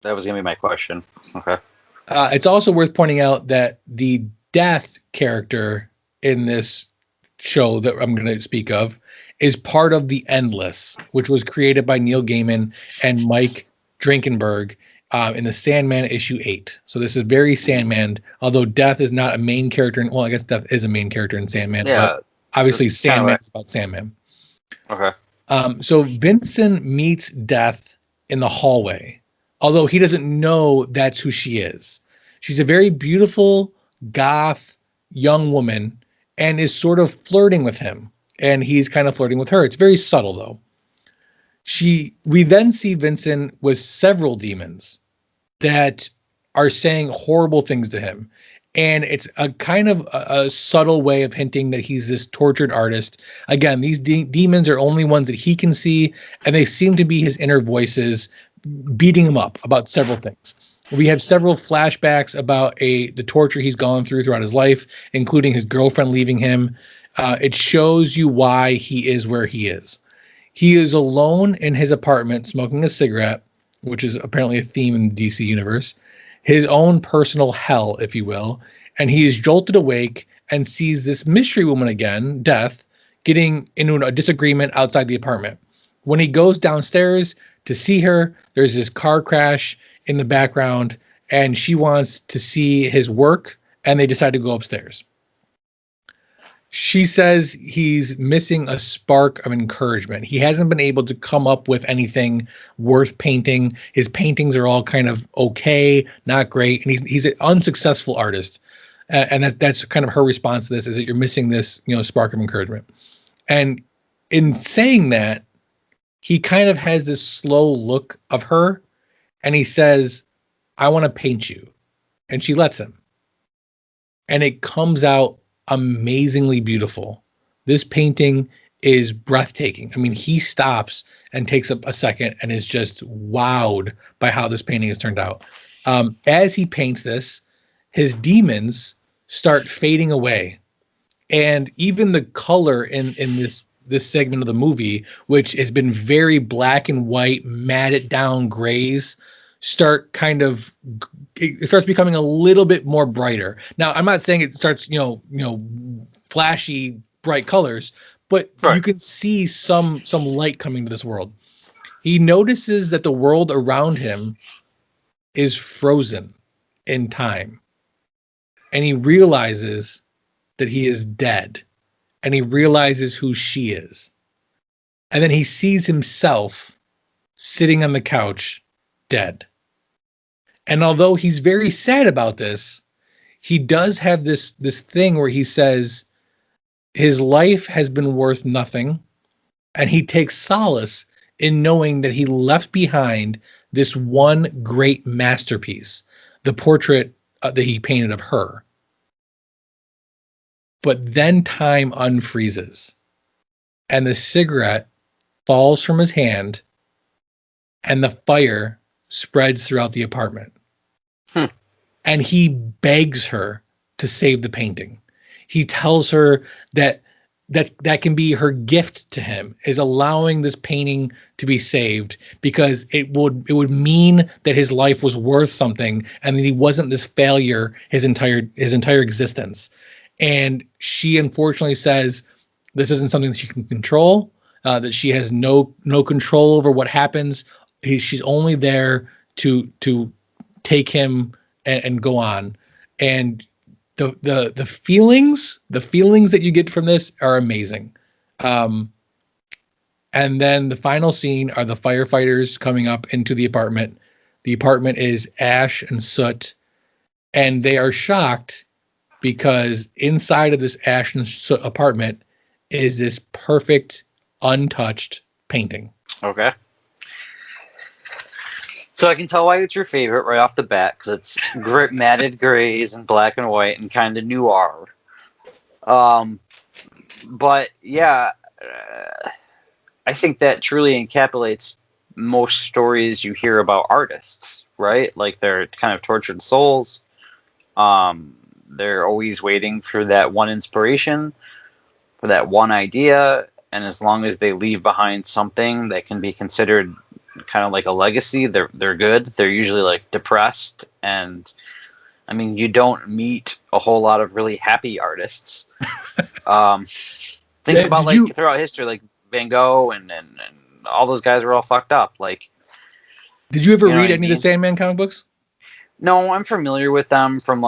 That was gonna be my question. Okay. It's also worth pointing out that the Death character in this show that I'm going to speak of is part of the Endless, which was created by Neil Gaiman and Mike Drinkenberg in the Sandman issue 8. So this is very Sandman, although Death is not a main character. Well, I guess Death is a main character in Sandman, Yeah. but obviously That's kinda Sandman what- is about Sandman. Okay. So Vincent meets Death in the hallway, although he doesn't know that's who she is. She's a very beautiful, goth young woman and is sort of flirting with him, and he's kind of flirting with her. It's very subtle, though. We then see Vincent with several demons that are saying horrible things to him. And it's a kind of a subtle way of hinting that he's this tortured artist. Again, these demons are only ones that he can see, and they seem to be his inner voices beating him up about several things. We have several flashbacks about the torture he's gone through throughout his life, including his girlfriend leaving him. It shows you why he is where he is. He is alone in his apartment smoking a cigarette, which is apparently a theme in the DC universe, his own personal hell, if you will. And he is jolted awake and sees this mystery woman again, Death, getting into a disagreement outside the apartment. When he goes downstairs to see her, there's this car crash in the background, and she wants to see his work, and they decide to go upstairs. She says he's missing a spark of encouragement. He hasn't been able to come up with anything worth painting. His paintings are all kind of okay, not great, and he's an unsuccessful artist. And that's kind of her response to this, is that you're missing this, spark of encouragement. And in saying that, he kind of has this slow look of her, and he says, "I want to paint you." And she lets him. And it comes out amazingly beautiful. This painting is breathtaking. I mean, he stops and takes up a second and is just wowed by how this painting has turned out. As he paints this, his demons start fading away. And even the color in this segment of the movie, which has been very black and white, matted down grays, start kind of it starts becoming a little bit more brighter. Now, I'm not saying it starts, flashy bright colors, but Right. you can see some light coming to this world. He notices that the world around him is frozen in time. And he realizes that he is dead. And he realizes who she is. And then he sees himself sitting on the couch, dead. And although he's very sad about this, he does have this thing where he says his life has been worth nothing, and he takes solace in knowing that he left behind this one great masterpiece, the portrait that he painted of her. But then time unfreezes, and the cigarette falls from his hand, and the fire spreads throughout the apartment. And he begs her to save the painting. He tells her that can be her gift to him, is allowing this painting to be saved, because it would mean that his life was worth something, and that he wasn't this failure his entire existence. And she unfortunately says this isn't something that she can control, that she has no control over what happens. She's only there to take him and go on. And the feelings that you get from this are amazing. And then the final scene are the firefighters coming up into the apartment. The apartment is ash and soot, and they are shocked because inside of this ash and soot apartment is this perfect, untouched painting. Okay. So I can tell why it's your favorite right off the bat, because it's matted grays and black and white and kind of noir. But yeah, I think that truly encapsulates most stories you hear about artists, right? Like, they're kind of tortured souls. They're always waiting for that one inspiration, for that one idea, and as long as they leave behind something that can be considered kind of like a legacy, they're good. They're usually like depressed, and I mean, you don't meet a whole lot of really happy artists. Think about throughout history, like Van Gogh and all those guys were all fucked up. Like, did you ever read any of the Sandman comic books? No, I'm familiar with them from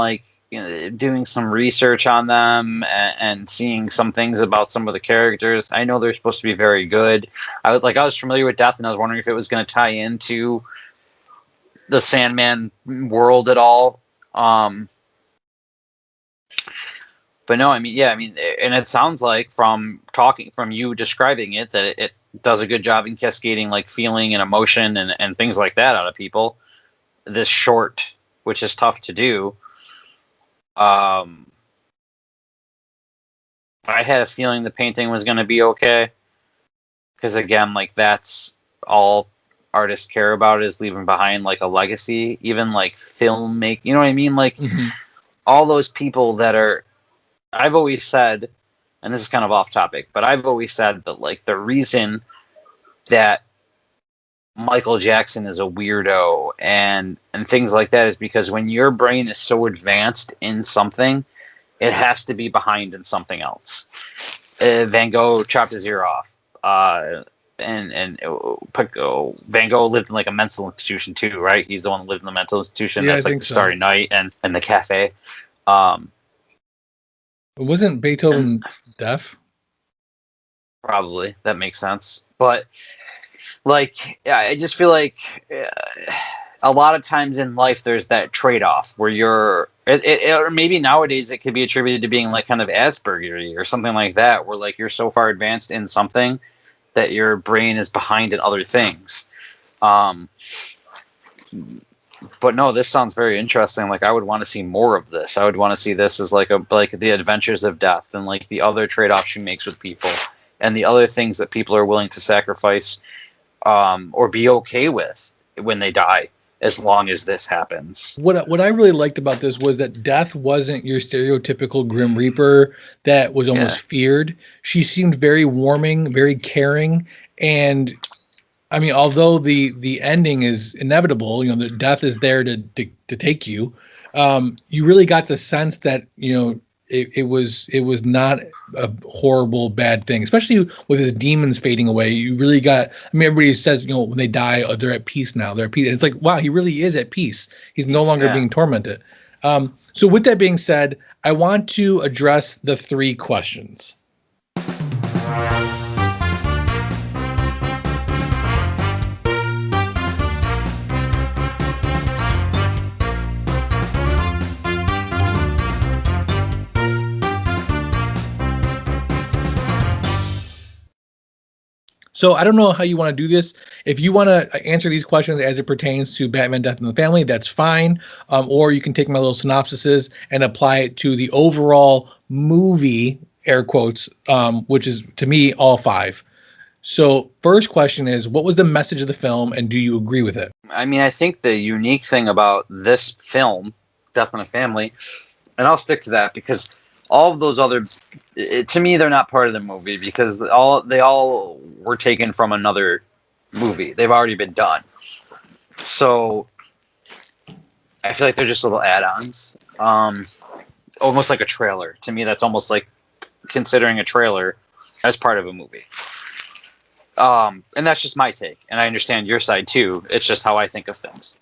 doing some research on them and seeing some things about some of the characters. I know they're supposed to be very good. I was familiar with Death, and I was wondering if it was going to tie into the Sandman world at all. But no, and it sounds like from you describing it that it does a good job in cascading like feeling and emotion and things like that out of people. This short, which is tough to do. I had a feeling the painting was going to be okay, because again, like, that's all artists care about, is leaving behind like a legacy. Even like filmmaking, you know what I mean? Like, all those people that are, I've always said, and this is kind of off topic, but I've always said that like the reason that Michael Jackson is a weirdo and things like that is because when your brain is so advanced in something, it has to be behind in something else. Van Gogh chopped his ear off, and Van Gogh lived in like a mental institution too, right? He's the one that lived in the mental institution. Yeah, that's like the Starry Night and the cafe. Wasn't Beethoven deaf? Probably, that makes sense, but. Like, yeah, I just feel like a lot of times in life there's that trade-off where or maybe nowadays it could be attributed to being like kind of Asperger-y or something like that, where like you're so far advanced in something that your brain is behind in other things. But no, this sounds very interesting. Like, I would want to see more of this. I would want to see this as like the adventures of Death and like the other trade-offs she makes with people and the other things that people are willing to sacrifice or be okay with when they die, as long as this happens. What I really liked about this was that Death wasn't your stereotypical Grim Reaper that was almost feared. She seemed very warming, very caring, and I mean, although the ending is inevitable, the death is there to take you. You really got the sense that it was not a horrible bad thing, especially with his demons fading away. You really got, everybody says, when they die, they're at peace now. They're at peace. It's like, wow, he really is at peace. He's no longer being tormented. So with that being said, I want to address the 3 questions. So I don't know how you want to do this. If you want to answer these questions as it pertains to Batman: Death in the Family, that's fine. Or you can take my little synopsises and apply it to the overall movie, air quotes, which is to me all five. So first question is, what was the message of the film, and do you agree with it? I mean, I think the unique thing about this film, Death in the Family, and I'll stick to that because all of those other, to me, they're not part of the movie because they all were taken from another movie. They've already been done. So I feel like they're just little add-ons, almost like a trailer. To me, that's almost like considering a trailer as part of a movie. And that's just my take, and I understand your side too. It's just how I think of things.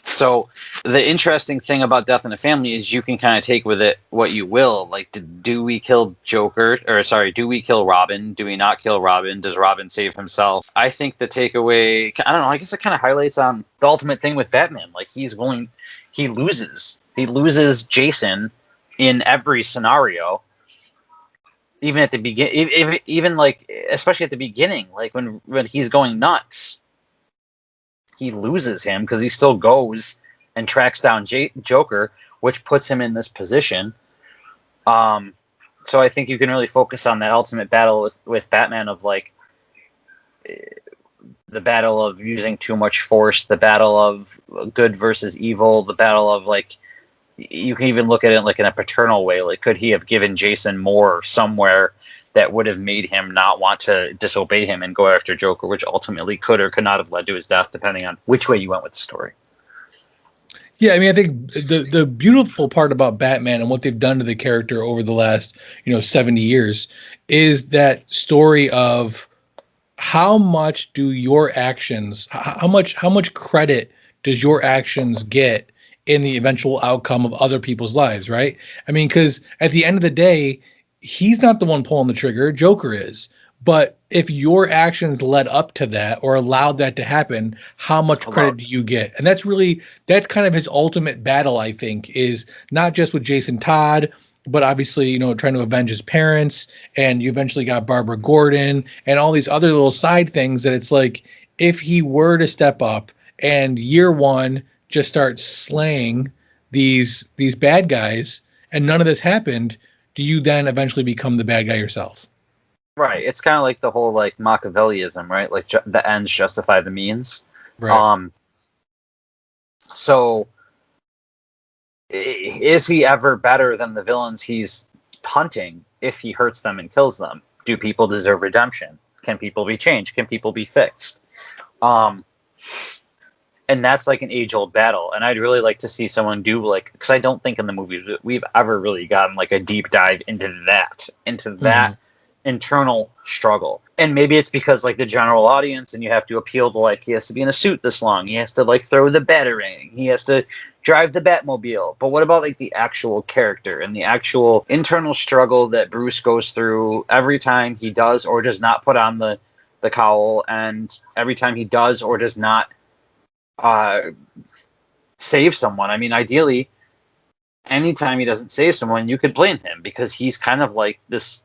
So the interesting thing about Death in the Family is you can kind of take with it what you will. Like, do we kill Joker? Or sorry, do we kill Robin? Do we not kill Robin? Does Robin save himself? I think the takeaway, I don't know, I guess it kind of highlights on the ultimate thing with Batman. Like, he loses. He loses Jason in every scenario. Even at the beginning, even like, especially at the beginning, like when he's going nuts, he loses him because he still goes and tracks down Joker, which puts him in this position. So I think you can really focus on that ultimate battle with Batman of like the battle of using too much force, the battle of good versus evil, the battle of like, you can even look at it like in a paternal way. Like, could he have given Jason more somewhere that would have made him not want to disobey him and go after Joker, which ultimately could or could not have led to his death, depending on which way you went with the story. Yeah, I mean, I think the beautiful part about Batman and what they've done to the character over the last 70 years is that story of how much do your actions, how much credit does your actions get in the eventual outcome of other people's lives, right? I mean, because at the end of the day, he's not the one pulling the trigger, Joker is. But if your actions led up to that or allowed that to happen, how much credit do you get? And that's kind of his ultimate battle, I think, is not just with Jason Todd, but obviously, trying to avenge his parents. And you eventually got Barbara Gordon and all these other little side things that it's like, if he were to step up and year one just start slaying these bad guys and none of this happened, do you then eventually become the bad guy yourself? Right. It's kind of like the whole like Machiavellianism, right? Like the ends justify the means. Right. So is he ever better than the villains he's hunting if he hurts them and kills them? Do people deserve redemption? Can people be changed? Can people be fixed? And that's like an age-old battle. And I'd really like to see someone do like, because I don't think in the movies we've ever really gotten like a deep dive into that internal struggle. And maybe it's because like the general audience, and you have to appeal to like, he has to be in a suit this long, he has to like throw the batarang, he has to drive the Batmobile. But what about like the actual character and the actual internal struggle that Bruce goes through every time he does or does not put on the cowl, and every time he does or does not save someone? I mean, ideally, anytime he doesn't save someone, you could blame him because he's kind of like this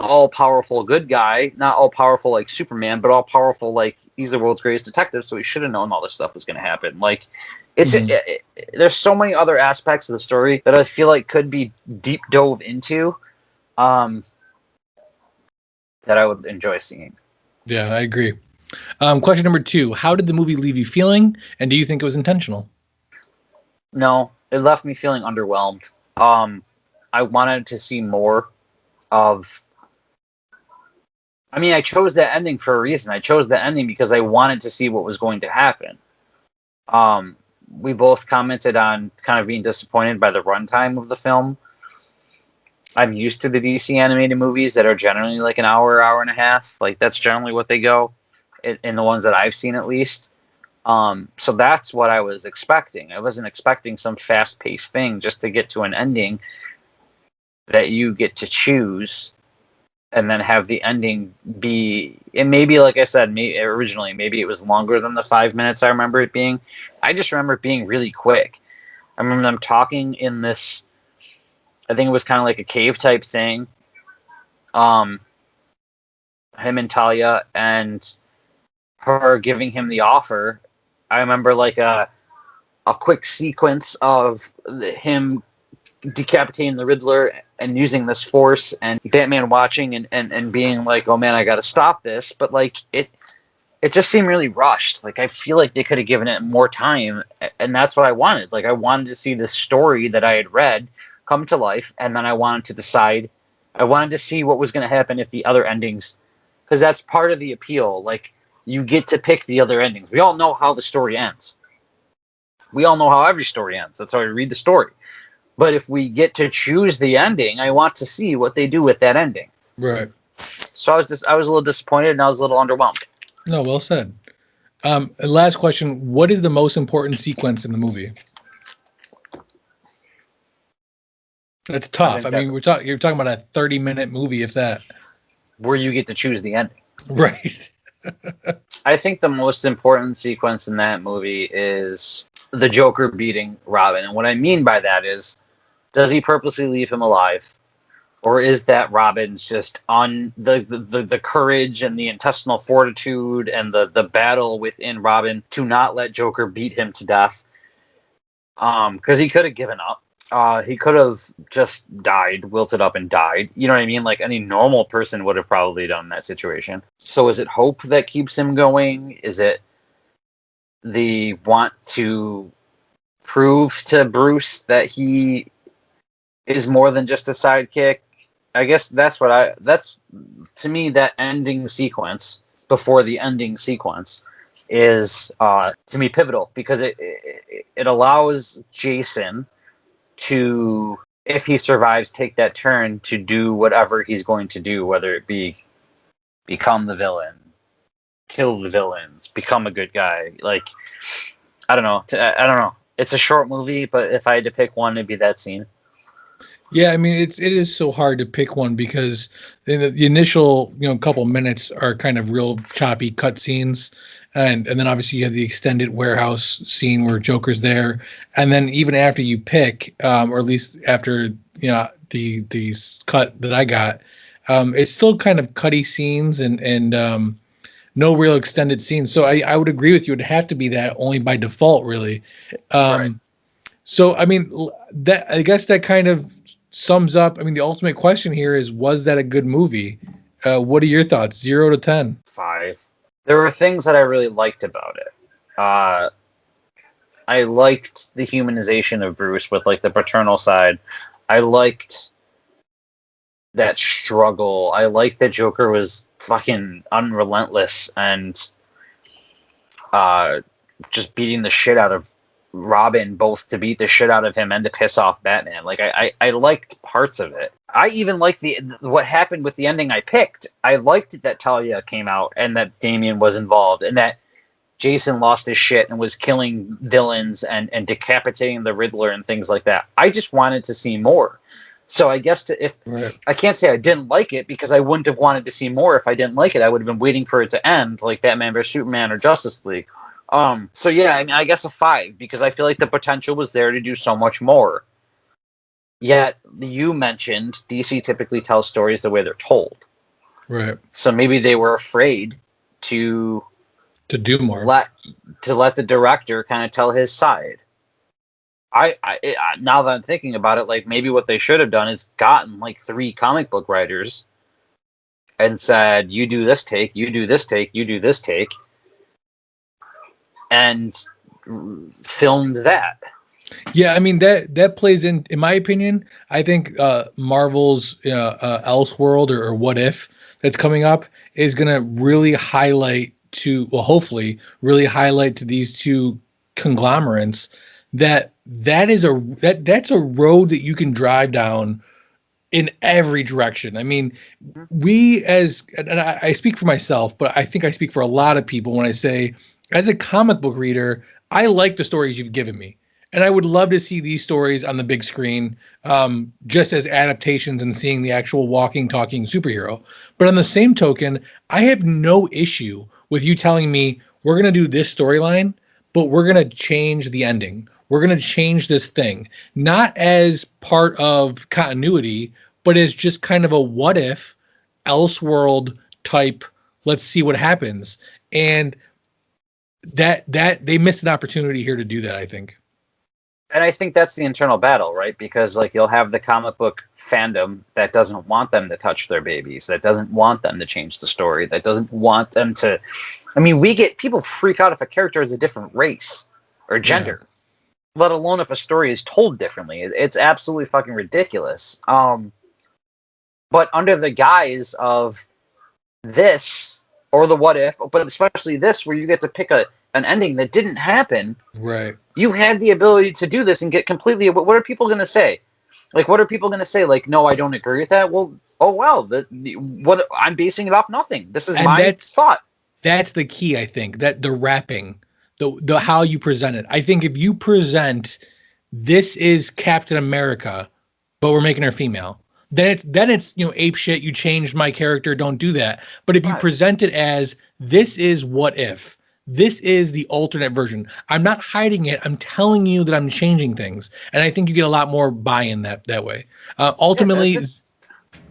all-powerful good guy, not all-powerful like Superman, but all-powerful like he's the world's greatest detective, so he should have known all this stuff was going to happen. Like, there's so many other aspects of the story that I feel like could be deep dove into, that I would enjoy seeing. Yeah, I agree. Question number 2, how did the movie leave you feeling, and do you think it was intentional? No, it left me feeling underwhelmed. I wanted to see more of... I mean, I chose that ending for a reason. I chose the ending because I wanted to see what was going to happen. We both commented on kind of being disappointed by the runtime of the film. I'm used to the DC animated movies that are generally like an hour and a half. Like, that's generally what they go in the ones that I've seen, at least. So that's what I was expecting. I wasn't expecting some fast-paced thing just to get to an ending that you get to choose and then have the ending be, and maybe, like I said, originally, maybe it was longer than the 5 minutes I remember it being. I just remember it being really quick. I remember them talking in this, I think it was kind of like a cave type thing. him and Talia, and her giving him the offer. I remember like a quick sequence of him decapitating the Riddler and using this force, and Batman watching and being like, oh man, I gotta stop this. But like it just seemed really rushed. Like I feel like they could have given it more time, and that's what I wanted. Like I wanted to see the story that I had read come to life, and then I wanted to decide. I wanted to see what was going to happen if the other endings, because that's part of the appeal. Like you get to pick the other endings. We all know how the story ends. We all know how every story ends. That's how we read the story. But if we get to choose the ending, I want to see what they do with that ending. Right. So I was a little disappointed, and I was a little underwhelmed. No, well said. Last question: what is the most important sequence in the movie? That's tough. I mean, you're talking about a 30-minute movie, if that. Where you get to choose the ending. Right. I think the most important sequence in that movie is the Joker beating Robin. And what I mean by that is, does he purposely leave him alive? Or is that Robin's just on the courage and the intestinal fortitude and the battle within Robin to not let Joker beat him to death? Because he could have given up. He could have just died, wilted up and died. You know what I mean? Like any normal person would have probably done in that situation. So is it hope that keeps him going? Is it the want to prove to Bruce that he is more than just a sidekick? I guess that's to me, that ending sequence before the ending sequence is to me pivotal, because it allows Jason to, if he survives, take that turn to do whatever he's going to do, whether it be become the villain, kill the villains, become a good guy. Like, I don't know. It's a short movie, but if I had to pick one, it'd be that scene. Yeah, I mean, it is so hard to pick one, because the initial couple minutes are kind of real choppy cut scenes, and then obviously you have the extended warehouse scene where Joker's there, and then even after you pick, or at least after the cut that I got, it's still kind of cutty scenes and no real extended scenes. So I would agree with you. It'd have to be that only by default, really. Right. So I mean, that I guess that kind of sums up. I mean, the ultimate question here is: was that a good movie? What are your thoughts? 0 to 10. 5. There were things that I really liked about it. I liked the humanization of Bruce with like the paternal side. I liked that struggle. I liked that Joker was fucking unrelentless and just beating the shit out of Robin, both to beat the shit out of him and to piss off Batman. Like I liked parts of it. I even liked what happened with the ending I picked. I liked that Talia came out and that Damian was involved and that Jason lost his shit and was killing villains and decapitating the Riddler and things like that. I just wanted to see more. So I guess Right. I can't say I didn't like it, because I wouldn't have wanted to see more if I didn't like it. I would have been waiting for it to end, like Batman vs Superman or Justice League. So yeah, I mean, I guess a 5, because I feel like the potential was there to do so much more. Yet you mentioned DC typically tells stories the way they're told. Right. So maybe they were afraid to do more. Let the director kind of tell his side. I now that I'm thinking about it, like maybe what they should have done is gotten like 3 comic book writers and said, "You do this take, you do this take, you do this take," and filmed that. Yeah, I mean that plays in my opinion. I think Marvel's Elseworld or What If that's coming up is going to really highlight hopefully really highlight to these two conglomerates that's a road that you can drive down in every direction. I mean, and I speak for myself, but I think I speak for a lot of people when I say, as a comic book reader, I like the stories you've given me. And I would love to see these stories on the big screen, just as adaptations and seeing the actual walking, talking superhero. But on the same token, I have no issue with you telling me we're going to do this storyline, but we're going to change the ending. We're going to change this thing, not as part of continuity, but as just kind of a what if Elseworld type, let's see what happens. And that they missed an opportunity here to do that, I think. And I think that's the internal battle, right? Because like you'll have the comic book fandom that doesn't want them to touch their babies, that doesn't want them to change the story, that doesn't want them to. I mean, we get people freak out if a character is a different race or gender, let alone if a story is told differently. It's absolutely fucking ridiculous. But under the guise of this or the what if, but especially this, where you get to pick an ending that didn't happen, right? You had the ability to do this and get completely. What are people going to say? Like, what are people going to say? Like, no, I don't agree with that. Well, oh well, what I'm basing it off nothing. This is my thought. That's the key, I think. That the wrapping, the how you present it. I think if you present this is Captain America, but we're making her female, then it's ape shit. You changed my character. Don't do that. But if you present it as this is what if. This is the alternate version. I'm not hiding it. I'm telling you that I'm changing things. And I think you get a lot more buy-in that way. Ultimately,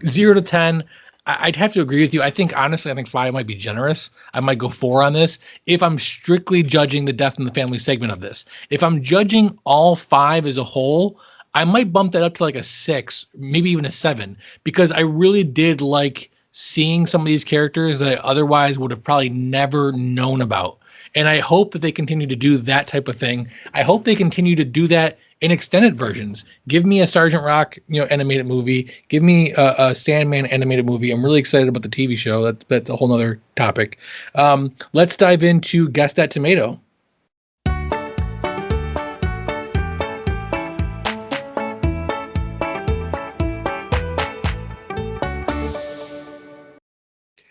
0 to 10, I'd have to agree with you. I think 5 might be generous. I might go 4 on this if I'm strictly judging the Death in the Family segment of this. If I'm judging all 5 as a whole, I might bump that up to like a 6, maybe even a 7, because I really did like seeing some of these characters that I otherwise would have probably never known about. And I hope that they continue to do that type of thing. I hope they continue to do that in extended versions. Give me a Sergeant Rock, animated movie. Give me a Sandman animated movie. I'm really excited about the TV show. That's a whole nother topic. Let's dive into Guess That Tomato.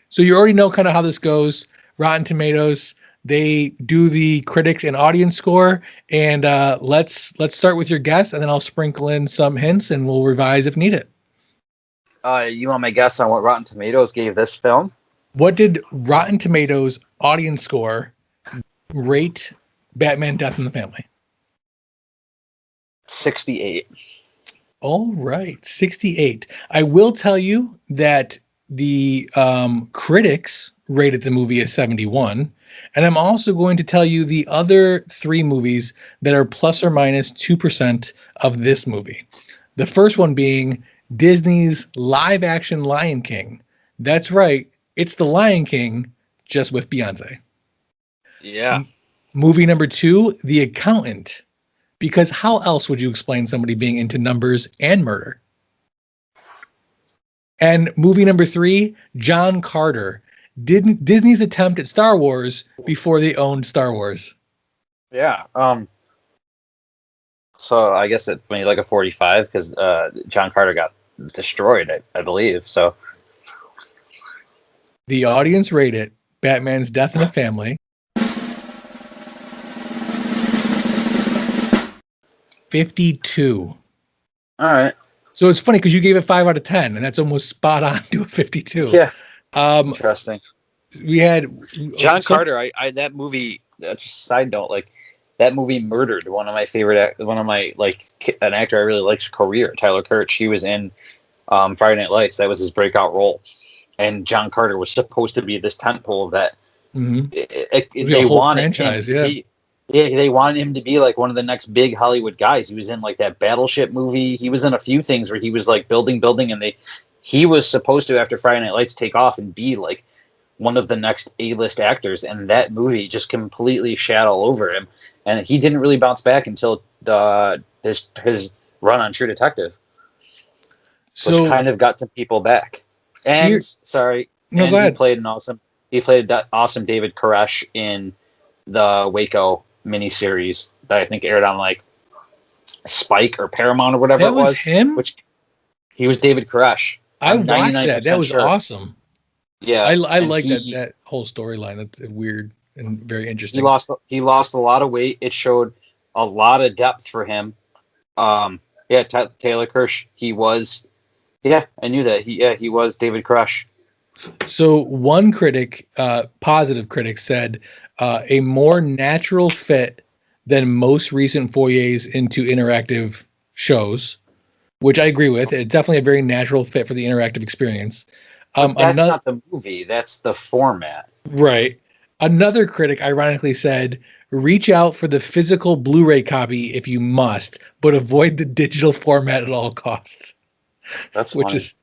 So you already know kind of how this goes. Rotten Tomatoes, they do the critics and audience score. And let's start with your guess, and then I'll sprinkle in some hints, and we'll revise if needed. You want my guess on what Rotten Tomatoes gave this film? What did Rotten Tomatoes audience score rate Batman Death in the Family? 68. All right, 68. I will tell you that the critics rated the movie as 71. And I'm also going to tell you the other 3 movies that are plus or minus 2% of this movie. The first one being Disney's live action Lion King. That's right. It's the Lion King, just with Beyonce. Yeah. Movie number 2, The Accountant. Because how else would you explain somebody being into numbers and murder? And movie number 3, John Carter. Disney's attempt at Star Wars before they owned Star Wars. Yeah. So I guess it's maybe like a 45 because John Carter got destroyed, I believe. So the audience rated Batman's Death in the Family 52. All right. So it's funny because you gave it 5 out of 10, and that's almost spot on to a 52. Yeah. Interesting. We had John Carter. I that movie. That's a side note. Like that movie murdered one of my an actor I really liked career, Tyler Kirch. He was in Friday Night Lights. That was his breakout role, and John Carter was supposed to be this tentpole that they wanted franchise. Him, they wanted him to be like one of the next big Hollywood guys. He was in like that Battleship movie. He was in a few things where he was like building, and he was supposed to, after Friday Night Lights, take off and be like one of the next A-list actors, and that movie just completely shat all over him, and he didn't really bounce back until his run on True Detective, which kind of got some people back. And he played awesome David Koresh in the Waco miniseries that I think aired on like Spike or Paramount or whatever it was. Was him? Which he was David Koresh. I watched that. That was awesome. Yeah, I like that whole storyline. That's weird and very interesting. He lost a lot of weight. It showed a lot of depth for him. Taylor Kirsch. He was. Yeah, I knew that. He was David Koresh. So one critic, positive critic, said a more natural fit than most recent forays into interactive shows, which I agree with. It's definitely a very natural fit for the interactive experience. But that's Another not the movie. That's the format. right. Another critic ironically said, "Reach out for the physical Blu-ray copy if you must, but avoid the digital format at all costs." That's Which funny. is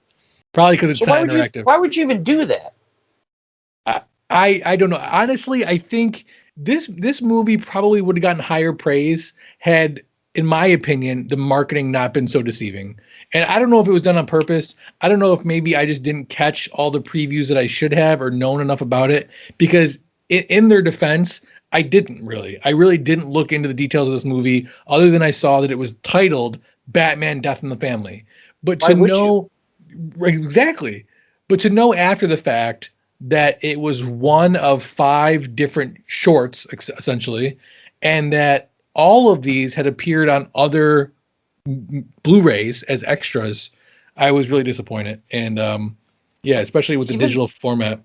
probably because it's So not interactive. why would you even do that? I don't know. Honestly, I think this movie probably would have gotten higher praise had, in my opinion, the marketing not been so deceiving. And I don't know if it was done on purpose. I don't know if maybe I just didn't catch all the previews that I should have or known enough about it. Because in their defense, I didn't really. I really didn't look into the details of this movie other than I saw that it was titled Batman: Death in the Family. But Why to would you? know exactly, but to know after the fact that it was one of 5 different shorts, essentially, and that all of these had appeared on other Blu-rays as extras, I was really disappointed. And yeah, especially with the Even digital format.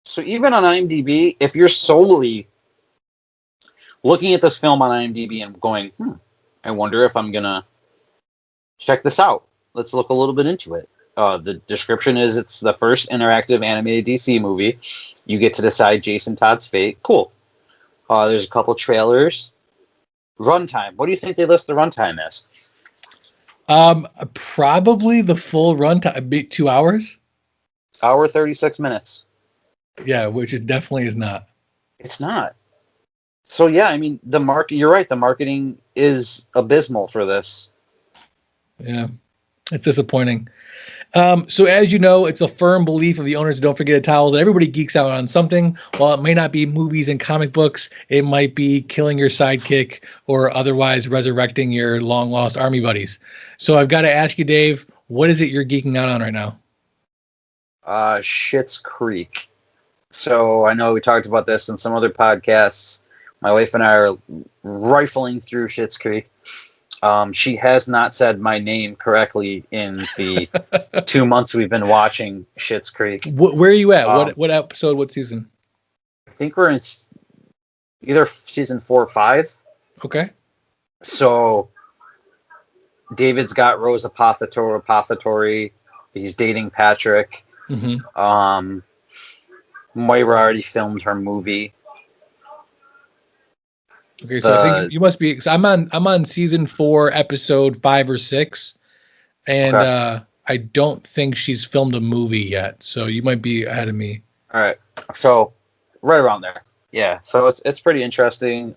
so, even on IMDb, if you're solely looking at this film on IMDb and going, I wonder if I'm gonna check this out. Let's look a little bit into it. The description is it's the first interactive animated DC movie. You get to decide Jason Todd's fate. Cool. There's a couple trailers. Runtime. What do you think they list the runtime as? Probably the full runtime, 2 hours. Hour 36 minutes. Yeah, which it definitely is not. It's not. So yeah, I mean the market. You're right. The marketing is abysmal for this. Yeah, it's disappointing. So as you know, it's a firm belief of the owners of Don't Forget a Towel that everybody geeks out on something. While it may not be movies and comic books, it might be killing your sidekick or otherwise resurrecting your long lost army buddies. So I've got to ask you, Dave, what is it you're geeking out on right now? Schitt's Creek. So I know we talked about this in some other podcasts. My wife and I are rifling through Schitt's Creek. She has not said my name correctly in the 2 months we've been watching Schitt's Creek. Where are you at? What episode? What season? I think we're in either season 4 or 5. Okay. So David's got Rose Apothecary. He's dating Patrick. Mm-hmm. Moira already filmed her movie. Okay, so I think you must be. So I'm on season 4, episode 5 or 6, and Okay. I don't think she's filmed a movie yet. So you might be ahead of me. All right, so right around there. Yeah, so it's pretty interesting.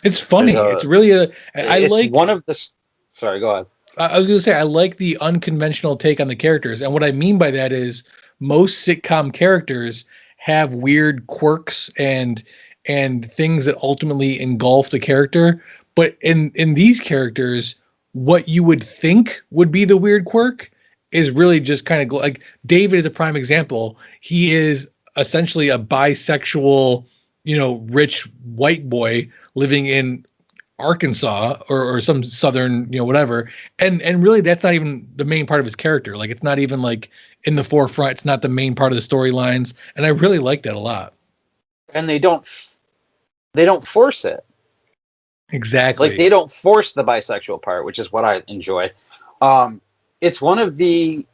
It's funny. It's really it's one of the. Sorry, go ahead. I was going to say I like the unconventional take on the characters, and what I mean by that is most sitcom characters have weird quirks and things that ultimately engulf the character. But in these characters, what you would think would be the weird quirk is really just kind of like David is a prime example. He is essentially a bisexual, rich white boy living in Arkansas or some southern, whatever. And really that's not even the main part of his character. Like it's not even like in the forefront. It's not the main part of the storylines. And I really like that a lot. And they don't force it. Exactly. Like they don't force the bisexual part, which is what I enjoy. It's one of the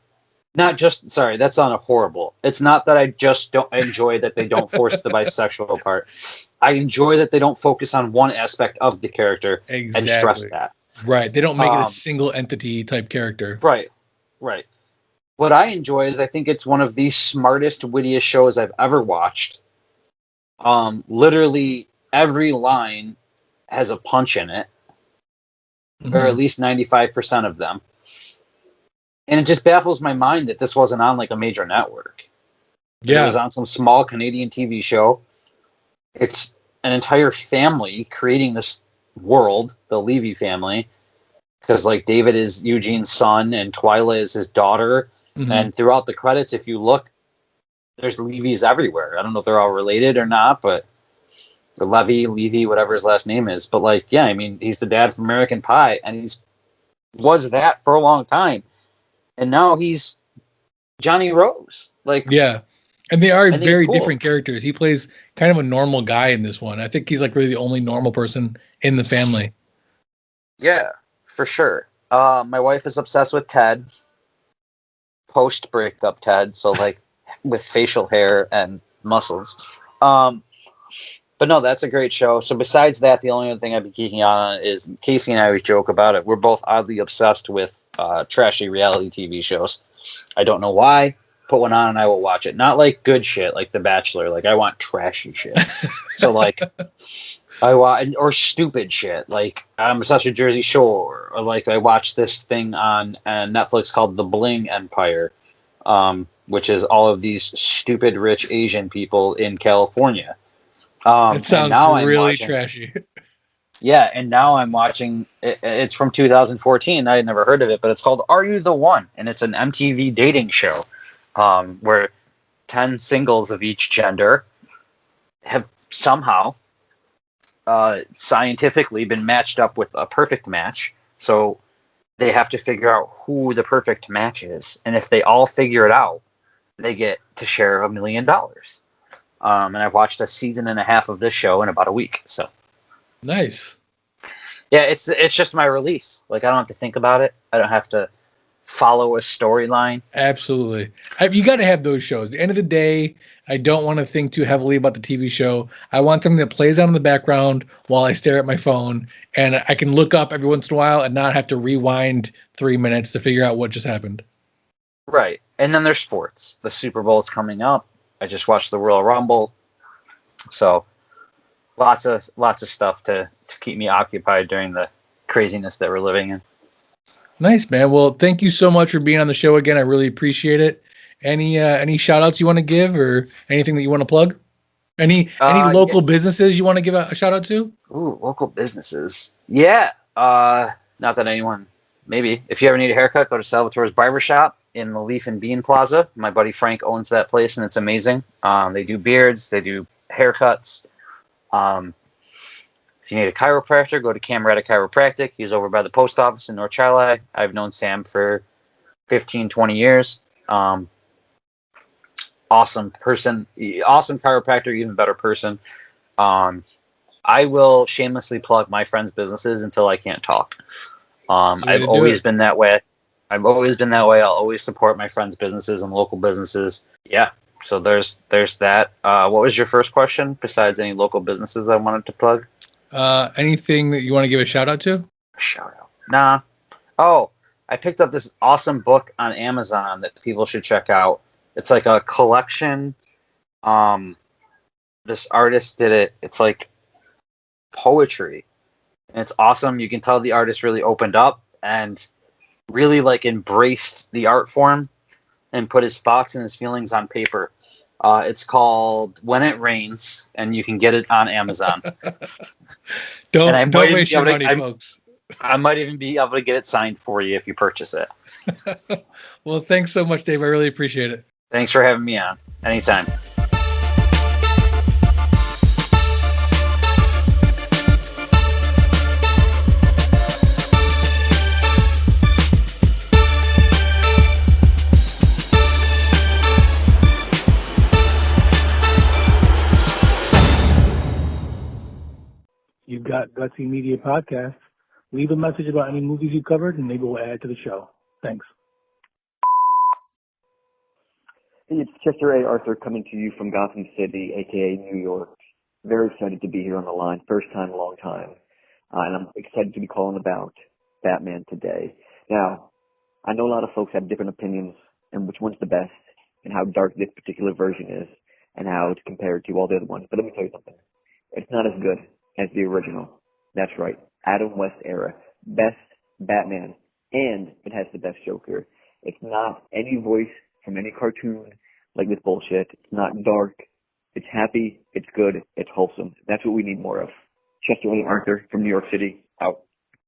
not just sorry, that sounded horrible. It's not that I just don't enjoy that they don't force the bisexual part. I enjoy that they don't focus on one aspect of the character and stress that. Right. They don't make it a single entity type character. Right. Right. What I enjoy is I think it's one of the smartest, wittiest shows I've ever watched. Literally every line has a punch in it, or at least 95% of them. And it just baffles my mind that this wasn't on like a major network. Yeah. It was on some small Canadian TV show. It's an entire family creating this world, the Levy family, because like David is Eugene's son and Twyla is his daughter. Mm-hmm. And throughout the credits, if you look, there's Levys everywhere. I don't know if they're all related or not, but Levy, whatever his last name is. But like, yeah, I mean, he's the dad from American Pie, and was that for a long time. And now he's Johnny Rose. Like, yeah. And they are very different characters. He plays kind of a normal guy in this one. I think he's like really the only normal person in the family. Yeah, for sure. My wife is obsessed with Ted. post breakup Ted, so like with facial hair and muscles. But no, that's a great show. So besides that, the only other thing I'd be geeking on is Casey and I always joke about it. We're both oddly obsessed with trashy reality TV shows. I don't know why. Put one on and I will watch it. Not like good shit like The Bachelor. Like I want trashy shit. So like I watch or stupid shit. Like I'm obsessed with Jersey Shore. Or like I watched this thing on Netflix called The Bling Empire, which is all of these stupid rich Asian people in California. It sounds and now I'm really watching, trashy. yeah, and now I'm watching. It's from 2014. I had never heard of it, but it's called "Are You the One?" and it's an MTV dating show, where 10 singles of each gender have somehow scientifically been matched up with a perfect match. So they have to figure out who the perfect match is, and if they all figure it out, they get to share $1 million. And I've watched a season and a half of this show in about a week. So Nice. yeah, it's just my release. Like I don't have to think about it. I don't have to follow a storyline. Absolutely. You got to have those shows. At the end of the day, I don't want to think too heavily about the TV show. I want something that plays on in the background while I stare at my phone, and I can look up every once in a while and not have to rewind 3 minutes to figure out what just happened. Right. And then there's sports. The Super Bowl is coming up. I just watched the Royal Rumble. So lots of stuff to keep me occupied during the craziness that we're living in. Nice, man. Well, thank you so much for being on the show again. I really appreciate it. Any shout outs you want to give or anything that you want to plug? Any local businesses you want to give a shout out to? Ooh, local businesses. Yeah. Not that anyone. Maybe if you ever need a haircut, go to Salvatore's Barbershop in the Leaf and Bean Plaza. My buddy Frank owns that place, and it's amazing. They do beards, they do haircuts. If you need a chiropractor, go to Camerata Chiropractic. He's over by the post office in North Charlotte. I've known Sam for 15, 20 years. Awesome person, awesome chiropractor, even better person. I will shamelessly plug my friends' businesses until I can't talk. I've always been that way. I'll always support my friends' businesses and local businesses. Yeah. So there's that. What was your first question besides any local businesses I wanted to plug? Anything that you want to give a shout out to? Shout out. Nah. Oh, I picked up this awesome book on Amazon that people should check out. It's like a collection. This artist did it. It's like poetry. And it's awesome. You can tell the artist really opened up and really like embraced the art form and put his thoughts and his feelings on paper. It's called When It Rains, and you can get it on Amazon. Don't waste your money, folks. I might even be able to get it signed for you if you purchase it. Well, thanks so much, Dave. I really appreciate it. Thanks for having me on. Anytime. You've got Gutsy Media Podcast. Leave a message about any movies you covered, and maybe we'll add to the show. Thanks. Hey, it's Chester A. Arthur coming to you from Gotham City, a.k.a. New York. Very excited to be here on the line. First time, long time. And I'm excited to be calling about Batman today. Now, I know a lot of folks have different opinions on which one's the best and how dark this particular version is and how it's compared to all the other ones. But let me tell you something. It's not as good as the original. That's right. Adam West era. Best Batman. And it has the best Joker. It's not any voice from any cartoon like this bullshit. It's not dark. It's happy. It's good. It's wholesome. That's what we need more of. Chester A. Arthur from New York City. Out.